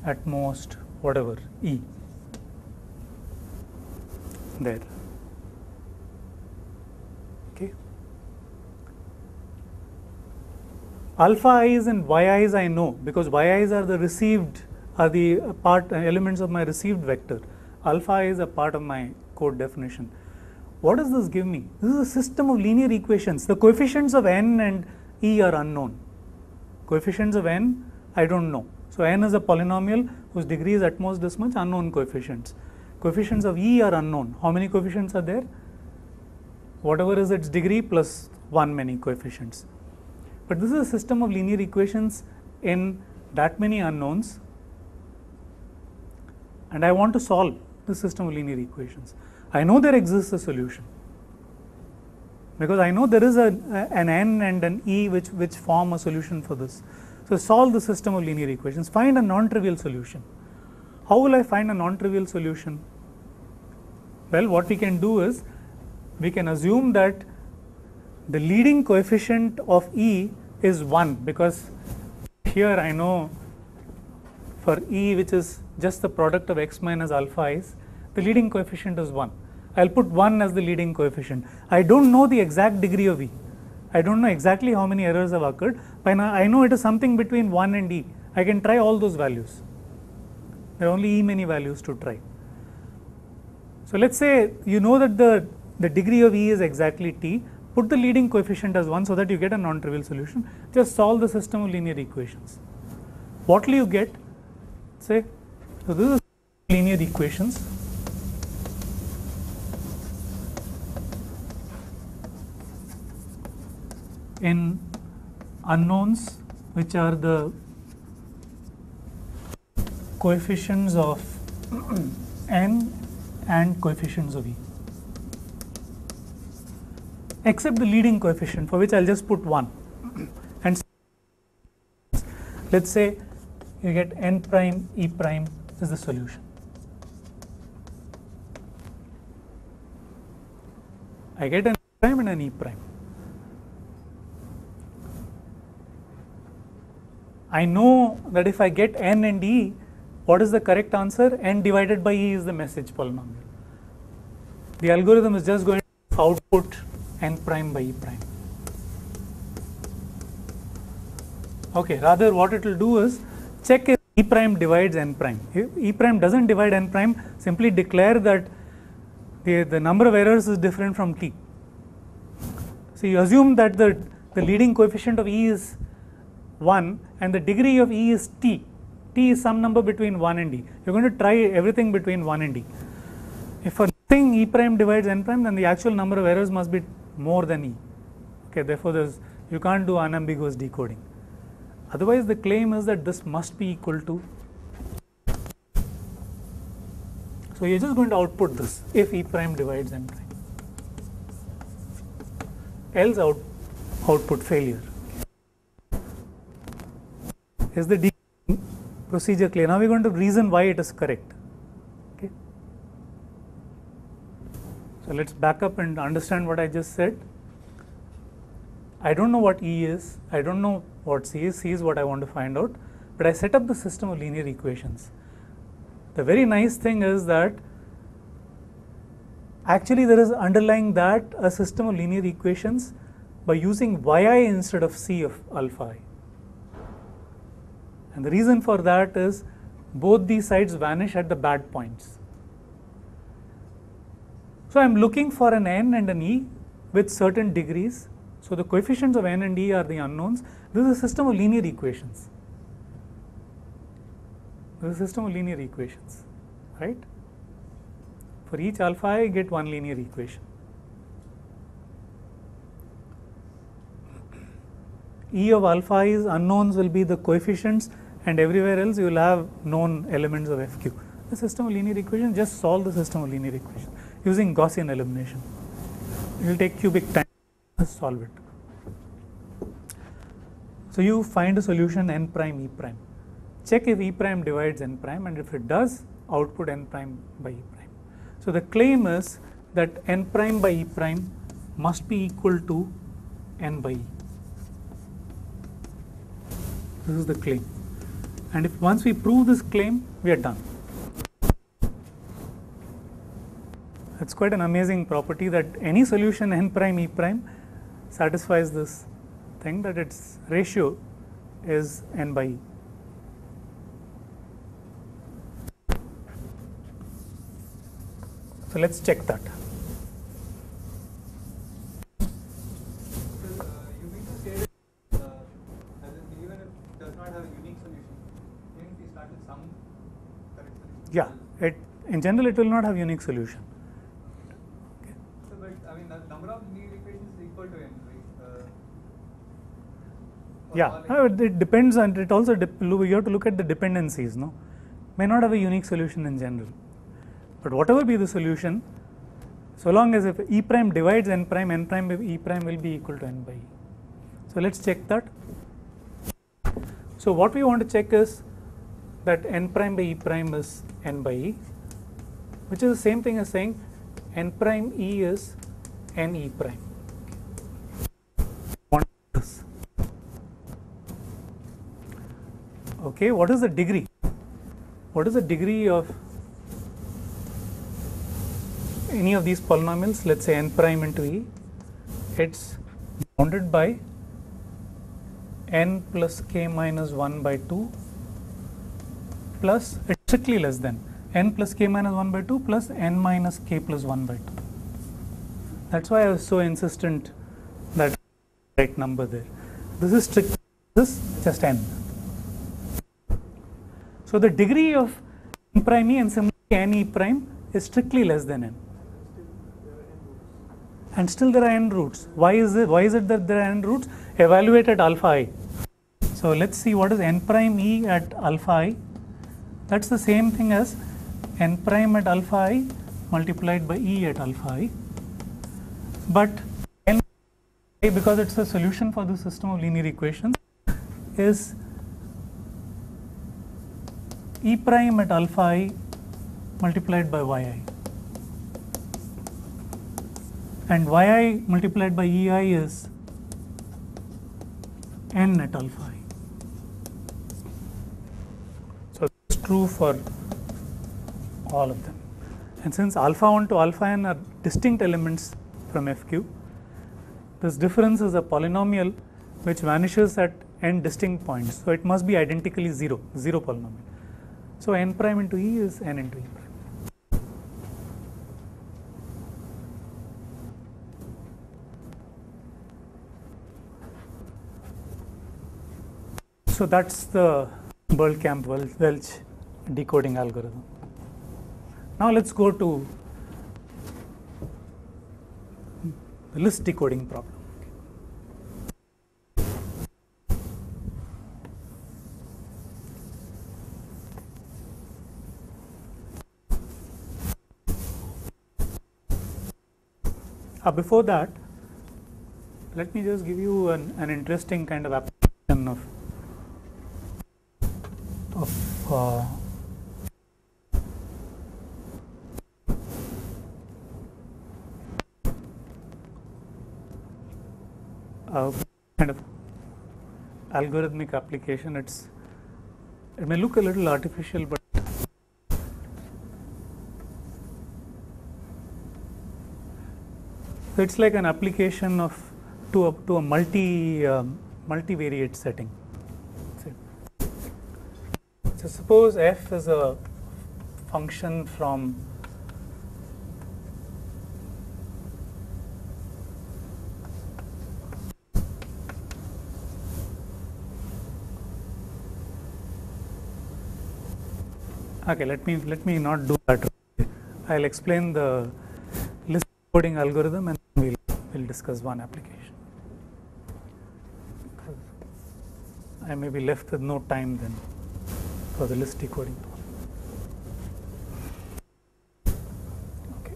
at most whatever E there. Okay. Alpha i's and yi i's I know because yi i's are the received, are the elements of my received vector. Alpha I is a part of my code definition. What does this give me? This is a system of linear equations. The coefficients of n and E are unknown. Coefficients of n I don't know. So n is a polynomial whose degree is at most this much, unknown coefficients. Coefficients of E are unknown. How many coefficients are there? Whatever is its degree plus 1 many coefficients. But this is a system of linear equations in that many unknowns, and I want to solve this system of linear equations. I know there exists a solution because I know there is an n and an E which form a solution for this. So solve the system of linear equations, find a non-trivial solution. How will I find a non-trivial solution? Well, what we can do is we can assume that the leading coefficient of E is 1 because here I know for E, which is just the product of x minus alpha i's, the leading coefficient is 1. I'll put 1 as the leading coefficient. I don't know the exact degree of E. I don't know exactly how many errors have occurred, but I know it is something between 1 and E. I can try all those values. There are only E many values to try. So let's say you know that the degree of E is exactly T. Put the leading coefficient as 1 so that you get a non-trivial solution. Just solve the system of linear equations. What will you get? Say, so this is linear equations. in unknowns, which are the coefficients of n and coefficients of e, except the leading coefficient, for which I'll just put 1. And let's say you get n prime e prime is the solution. I get an e prime and an e prime. I know that if I get n and e, what is the correct answer? N divided by e is the message polynomial. The algorithm is just going to output n prime by e prime. Okay, rather what it will do is check if e prime divides n prime. If e prime doesn't divide n prime, simply declare that the number of errors is different from t. So you assume that the leading coefficient of e is 1 and the degree of e is t. T is some number between 1 and e. You're going to try everything between 1 and e. If for nothing e prime divides n prime, then the actual number of errors must be more than e. Okay, therefore you can't do unambiguous decoding. Otherwise the claim is that this must be equal to. So you're just going to output this if e prime divides n prime. Else output failure. Is the decoding procedure clear? Now we're going to reason why it is correct. Okay. So let's back up and understand what I just said. I don't know what E is, I don't know what C is what I want to find out, but I set up the system of linear equations. The very nice thing is that actually there is underlying that a system of linear equations by using yi instead of c of alpha I. And the reason for that is both these sides vanish at the bad points. So I am looking for an n and an e with certain degrees. So the coefficients of n and e are the unknowns. This is a system of linear equations. This is a system of linear equations, right? For each alpha I get one linear equation. E of alpha i's unknowns will be the coefficients, and everywhere else you will have known elements of FQ. The system of linear equations, just solve the system of linear equations using Gaussian elimination. It will take cubic time to solve it. So you find a solution n prime e prime. Check if e prime divides n prime, and if it does, output n prime by e prime. So the claim is that n prime by e prime must be equal to n by e. This is the claim. And if once we prove this claim, we are done. It's quite an amazing property that any solution n prime e prime satisfies this thing, that its ratio is n by e. So let's check that. You mean to say that as in even if it does not have a unique solution, even if we start with some correct solution? Yeah, in general it will not have unique solution. So, but I mean, the number of linear equations is equal to n, right? Yeah, it depends, and it also you have to look at the dependencies. No, may not have a unique solution in general, but whatever be the solution, so long as if e prime divides n prime by e prime will be equal to n by e. So let's check that. So what we want to check is that n prime by e prime is n by e, which is the same thing as saying n prime e is n e prime. Okay, what is the degree? What is the degree of any of these polynomials? Let's say n prime into e. It's bounded by n plus k minus 1 by 2 plus, it's strictly less than n plus k minus 1 by 2 plus n minus k plus 1 by 2. That's why I was so insistent that right number there. This is strict, this is just n. So the degree of n prime e and similarly n e prime is strictly less than n. and still there are n roots. Why is it that there are n roots? Evaluate at alpha I. So let's see what is n prime e at alpha I. That's the same thing as n prime at alpha I multiplied by e at alpha I. But n, because it's a solution for the system of linear equations, is e prime at alpha I multiplied by yi. And yi multiplied by ei is n at alpha I. So it's true for all of them. And since alpha 1 to alpha n are distinct elements from FQ, this difference is a polynomial which vanishes at n distinct points. So it must be identically zero polynomial. So n prime into e is n into e prime. So that's the Berlekamp-Welch decoding algorithm. Now let's go to the list decoding problem. Before that, let me just give you an interesting kind of application of kind of algorithmic application. It may look a little artificial, but it's like an application of to a multivariate setting. So suppose f is a function from okay, let me not do that. I'll explain the list decoding algorithm and we'll discuss one application. I may be left with no time then for the list decoding. Okay.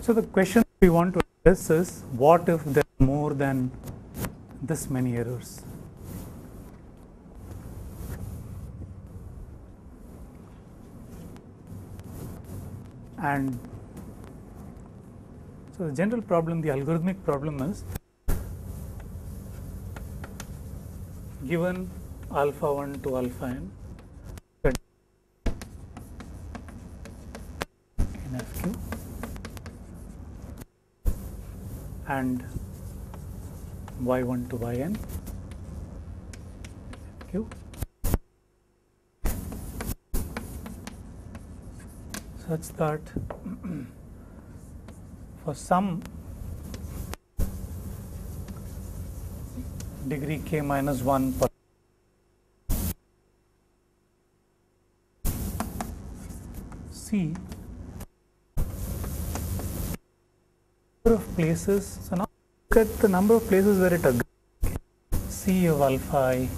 So the question we want to address is, what if there are more than this many errors? And so the general problem, the algorithmic problem is, given alpha 1 to alpha n in FQ, and y1 to yn Q, such that for some degree k minus 1 per C of places. So now look at the number of places where it agrees. C of alpha I,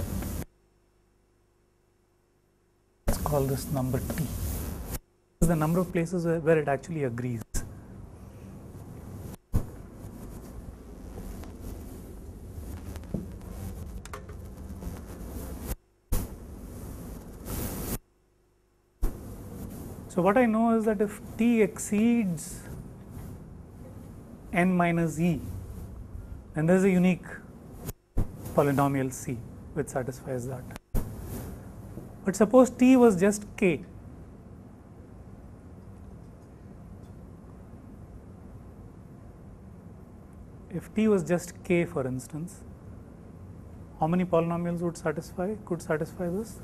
let's call this number T. This is the number of places where it actually agrees. So what I know is that if T exceeds n minus e, then there is a unique polynomial C which satisfies that. But suppose t was just k. If t was just k, for instance, how many polynomials could satisfy this?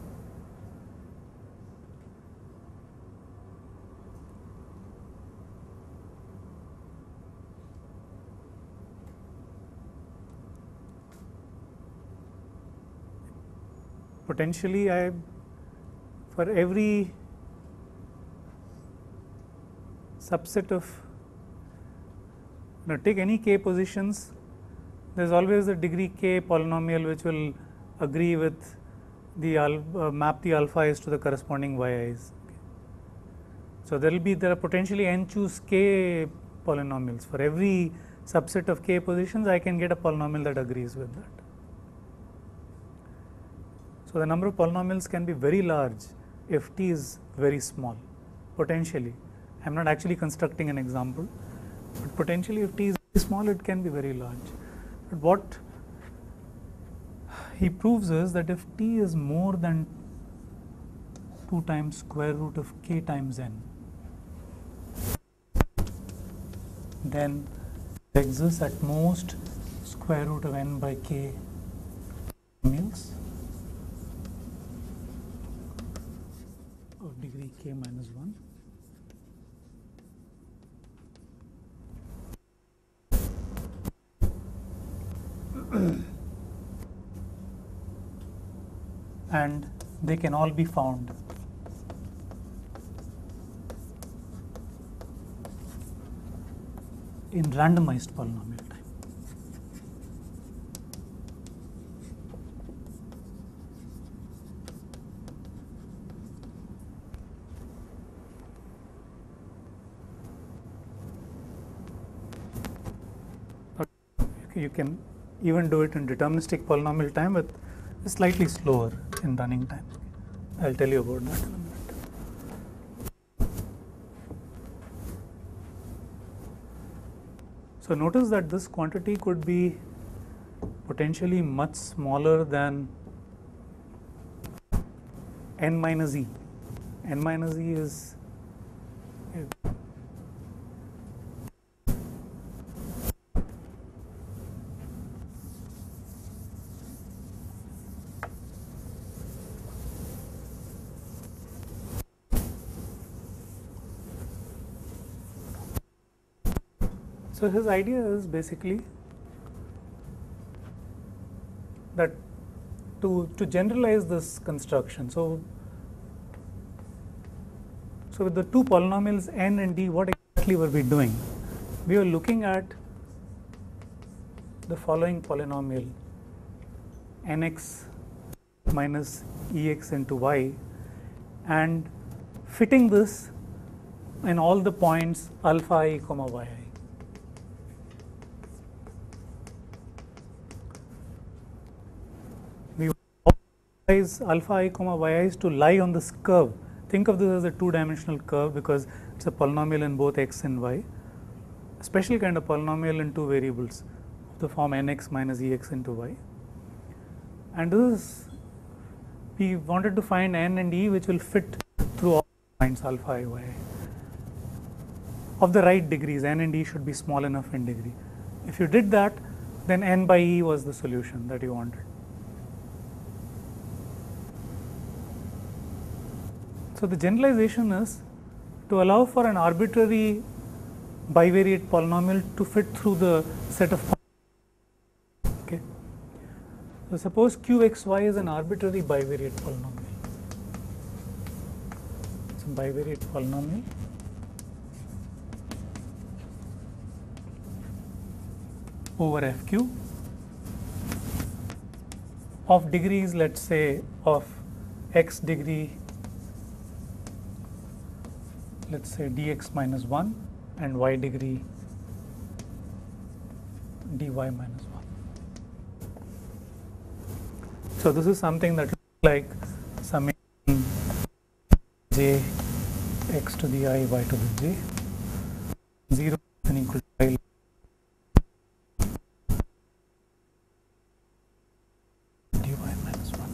Potentially, for every subset of, take any k positions, there is always a degree k polynomial which will agree with the map the alpha i's to the corresponding y i's. Okay. So there are potentially n choose k polynomials. For every subset of k positions, I can get a polynomial that agrees with that. So the number of polynomials can be very large if t is very small, potentially. I am not actually constructing an example, but potentially if t is very small, it can be very large. But what he proves is that if t is more than 2 times square root of k times n, then there exists at most square root of n by k polynomials of degree k minus 1. And they can all be found in randomized polynomial time. You can even do it in deterministic polynomial time, but it's slightly slower in running time. I'll tell you about that in a minute. So notice that this quantity could be potentially much smaller than n minus e. N minus e is so his idea is basically that to generalize this construction. So with the two polynomials n and d, what exactly were we doing? We were looking at the following polynomial nx minus ex into y and fitting this in all the points alpha I comma yi. We optimize alpha I comma yi to lie on this curve. Think of this as a two-dimensional curve because it's a polynomial in both x and y. A special kind of polynomial in two variables of the form nx minus ex into y. And this is, we wanted to find n and e which will fit through all points alpha I, yi. Of the right degrees, n and e should be small enough in degree. If you did that, then n by e was the solution that you wanted. So the generalization is to allow for an arbitrary bivariate polynomial to fit through the set of points. Okay. So suppose qxy is an arbitrary bivariate polynomial. It's a bivariate polynomial over fq of degrees, let's say, of x degree, let's say dx minus 1 and y degree dy minus 1. So this is something that looks like summation j x to the I y to the j 0 and equal to I dy minus 1.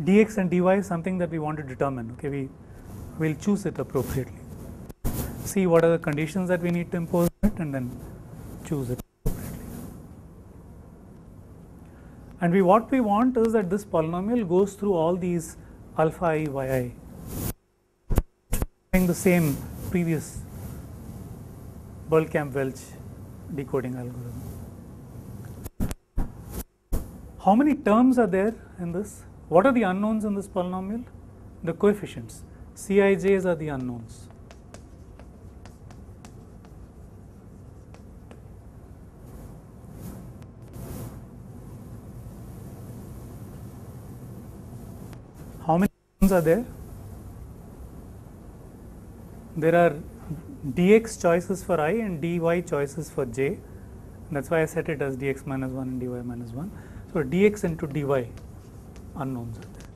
dx and dy is something that we want to determine. Okay, we'll choose it appropriately. See what are the conditions that we need to impose on it, and then choose it appropriately. And what we want is that this polynomial goes through all these alpha I, yi, the same previous Berlekamp-Welch decoding algorithm. How many terms are there in this? What are the unknowns in this polynomial? The coefficients.Cij's are the unknowns. How many terms are there? There are dx choices for I and dy choices for j. That's why I set it as dx minus 1 and dy minus 1. So dx into dy unknowns are there.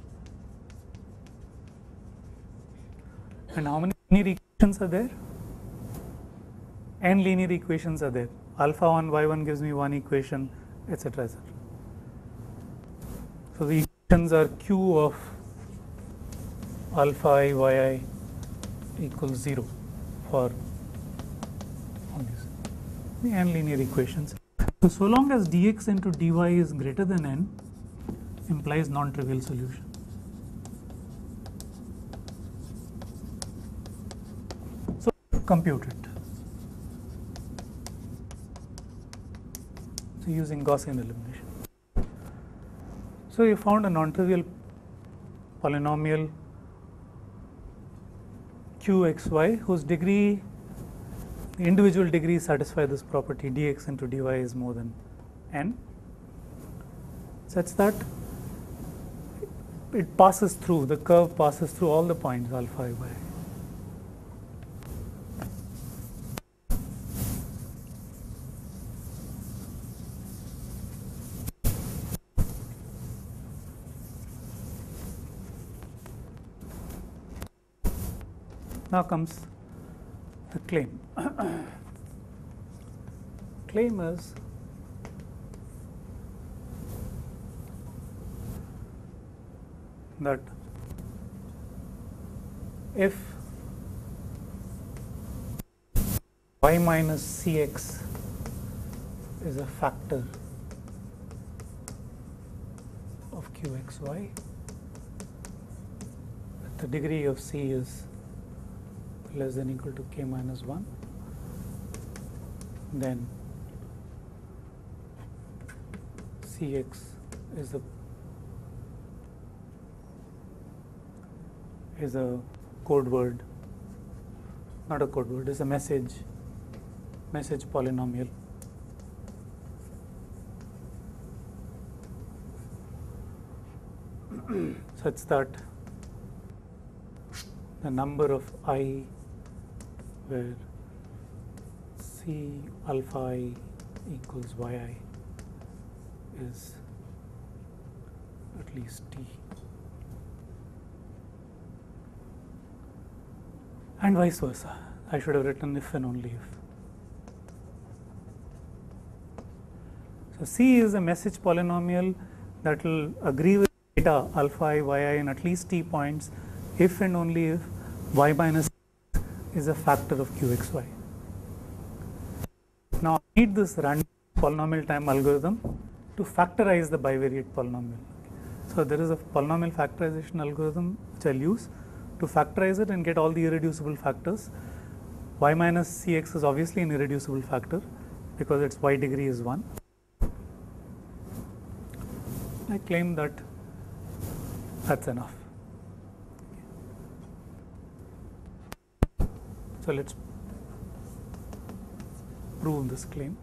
And how many linear equations are there? N linear equations are there. Alpha 1 y1 gives me one equation, etc., etc. So the equations are q of alpha I yi equals 0 for all these the n linear equations. So long as dx into dy is greater than n implies non-trivial solution. So compute it. So using Gaussian elimination. So you found a non-trivial polynomial qxy whose degree, the individual degrees satisfy this property dx into dy is more than n, such that it passes through, the curve passes through all the points alpha I, y. Now comes the claim. Claim is that if y minus cx is a factor of qxy, the degree of c is less than equal to k minus 1, then cx is a code word, not a code word, is a message polynomial. Such that the number of I where C alpha I equals yi is at least t, and vice versa. I should have written if and only if. So C is a message polynomial that will agree with data alpha I, yi in at least t points if and only if y minus is a factor of qxy. Now I need this random polynomial time algorithm to factorize the bivariate polynomial. So there is a polynomial factorization algorithm which I'll use to factorize it and get all the irreducible factors. Y minus cx is obviously an irreducible factor because its y degree is 1. I claim that that's enough. So let's prove this claim.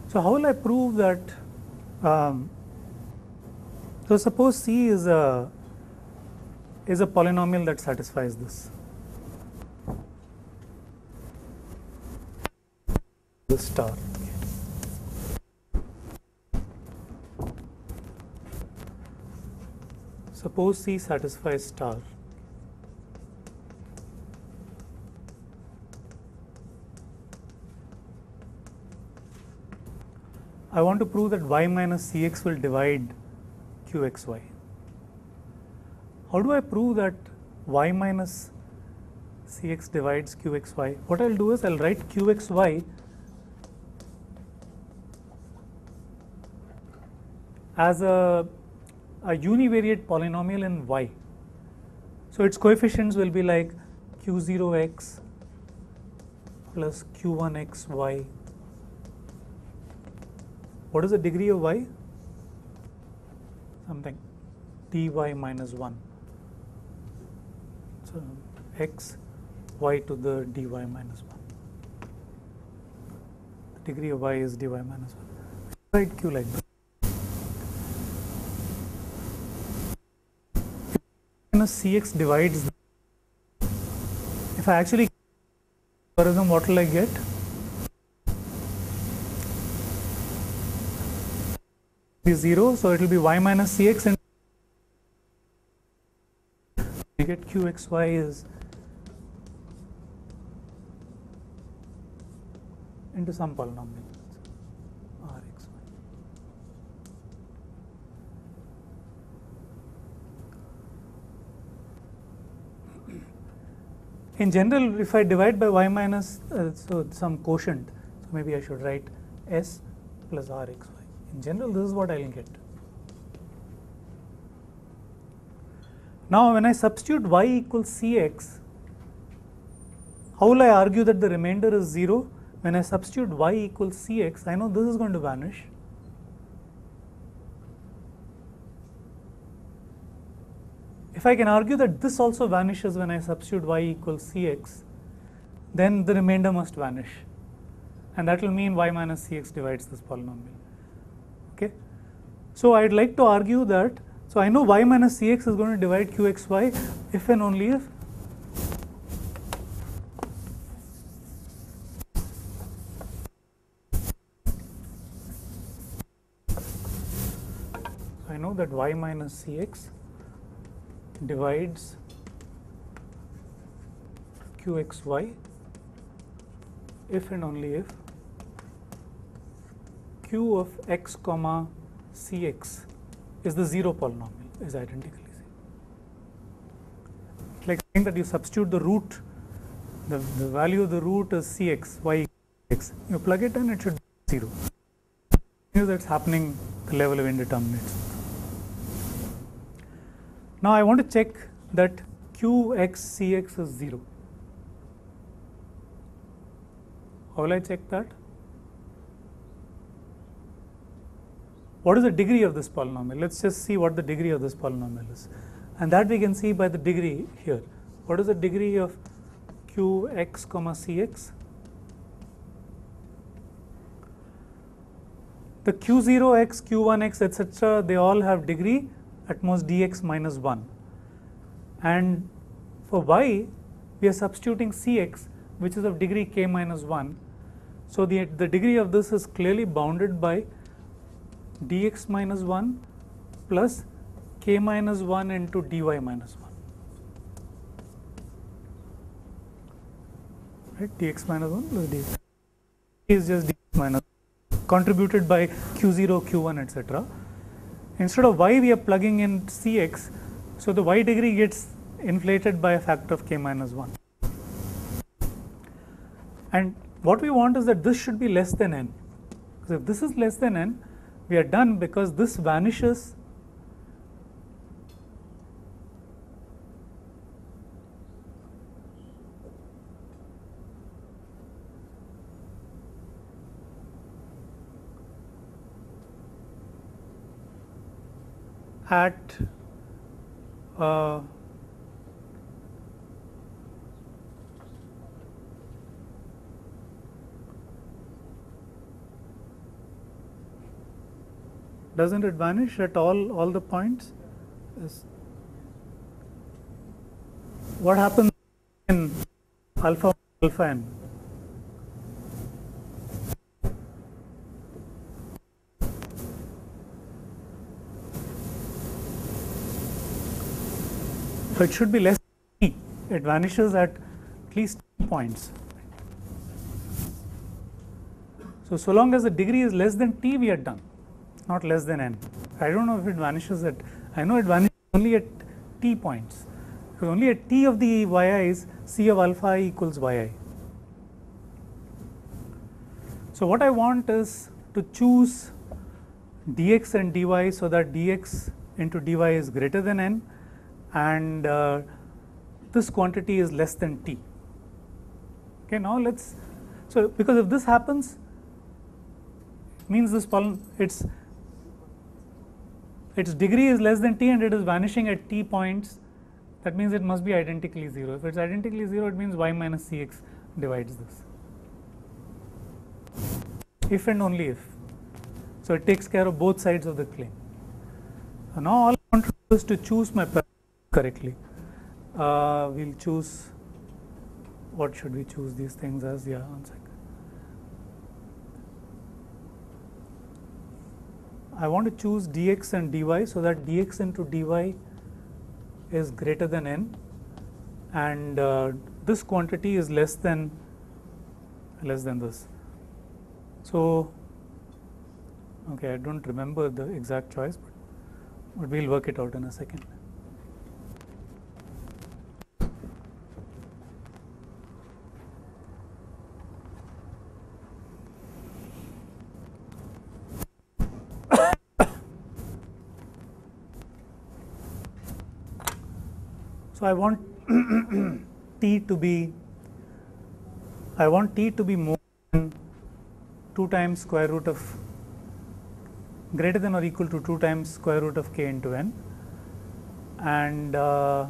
So how will I prove that? So So suppose C is a polynomial that satisfies this. The star. Suppose C satisfies star. I want to prove that y minus Cx will divide Qxy. How do I prove that y minus Cx divides Qxy? What I'll do is I'll write Qxy as a univariate polynomial in y. So its coefficients will be like q0x plus q1xy. What is the degree of y? Something dy minus 1. So x y to the dy minus 1. The degree of y is dy minus 1. Write q like that. Minus Cx divides. If I actually algorithm, what will I get? Be 0, so it will be y minus Cx, and you get Qxy is into some polynomial Rxy. In general, if I divide by y minus so some quotient, so maybe I should write s plus Rxy. In general, this is what I will get. Now, when I substitute y equals Cx, how will I argue that the remainder is 0? When I substitute y equals Cx, I know this is going to vanish. If I can argue that this also vanishes when I substitute y equals Cx, then the remainder must vanish. And that will mean y minus Cx divides this polynomial. Okay. So I'd like to argue that, so I know y minus Cx is going to divide Qxy if and only if I know that y minus Cx divides Qxy if and only if Q of x comma Cx is the 0 polynomial, is identically 0. It's like saying that you substitute the root, the value of the root is Cx, y x. You plug it in, it should be 0. That's happening at the level of indeterminates. Now I want to check that Qx is 0. How will I check that? What is the degree of this polynomial? Let's just see what the degree of this polynomial is. And that we can see by the degree here. What is the degree of Qx comma Cx? The Q0x, Q1x, etc., they all have degree at most dx minus 1. And for y, we are substituting Cx, which is of degree k minus 1. So the degree of this is clearly bounded by dx minus 1 plus k minus 1 into dy minus 1. Right? Dx minus 1 plus dx is just dx minus 1, contributed by q0, q1, etc. Instead of y, we are plugging in Cx, so the y degree gets inflated by a factor of k minus 1. And what we want is that this should be less than n. So if this is less than n, we are done, because this vanishes at Doesn't it vanish at all the points? Yes. What happens in alpha n? So it should be less than t. It vanishes at least 2 points. So long as the degree is less than t, we are done, not less than n. I don't know if it vanishes at, I know it vanishes only at t points, because only at t of the yi is c of alpha I equals yi. So what I want is to choose dx and dy so that dx into dy is greater than n, and this quantity is less than t. Okay, now let's, so because if this happens, means this its degree is less than t and it is vanishing at t points, that means it must be identically 0. If it's identically 0, it means y minus cx divides this. If and only if. So it takes care of both sides of the claim. So now all I want to do is to choose my parameter correctly. We'll choose, what should we choose these things as? Yeah, one second. I want to choose dx and dy so that dx into dy is greater than n, and this quantity is less than this. So, okay, I don't remember the exact choice, but we'll work it out in a second. So I want t to be more than 2 times square root of, greater than or equal to 2 times square root of k into n, and the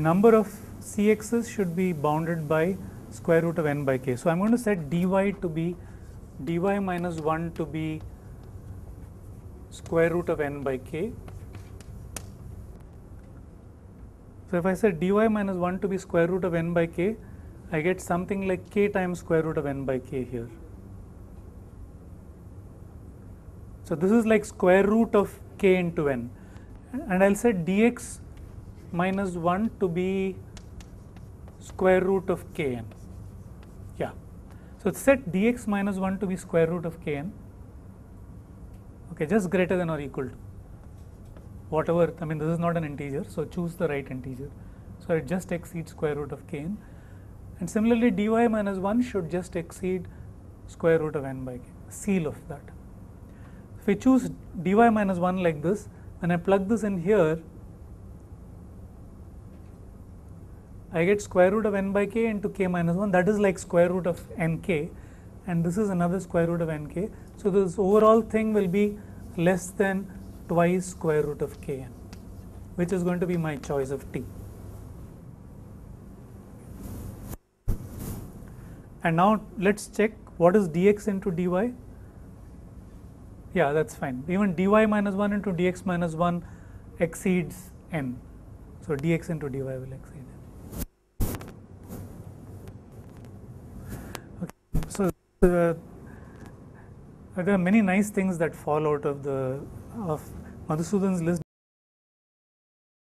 number of cx's should be bounded by square root of n by k. So I'm going to set dy to be dy minus 1 to be square root of n by k. So if I set dy minus 1 to be square root of n by k, I get something like k times square root of n by k here. So this is like square root of k into n, and I'll set dx minus 1 to be square root of kn. Yeah. So set dx minus 1 to be square root of kn. Okay, just greater than or equal to whatever, I mean this is not an integer, so choose the right integer. So it just exceeds square root of kn, and similarly dy minus 1 should just exceed square root of n by k, seal of that. If we choose dy minus 1 like this, when I plug this in here, I get square root of n by k into k minus 1, that is like square root of nk, and this is another square root of nk. So this overall thing will be less than twice square root of kn, which is going to be my choice of t. And now let's check what is dx into dy. Yeah, that's fine. Even dy minus 1 into dx minus 1 exceeds n. So dx into dy will exceed n. Okay. So there are many nice things that fall out of Madhusudan's list.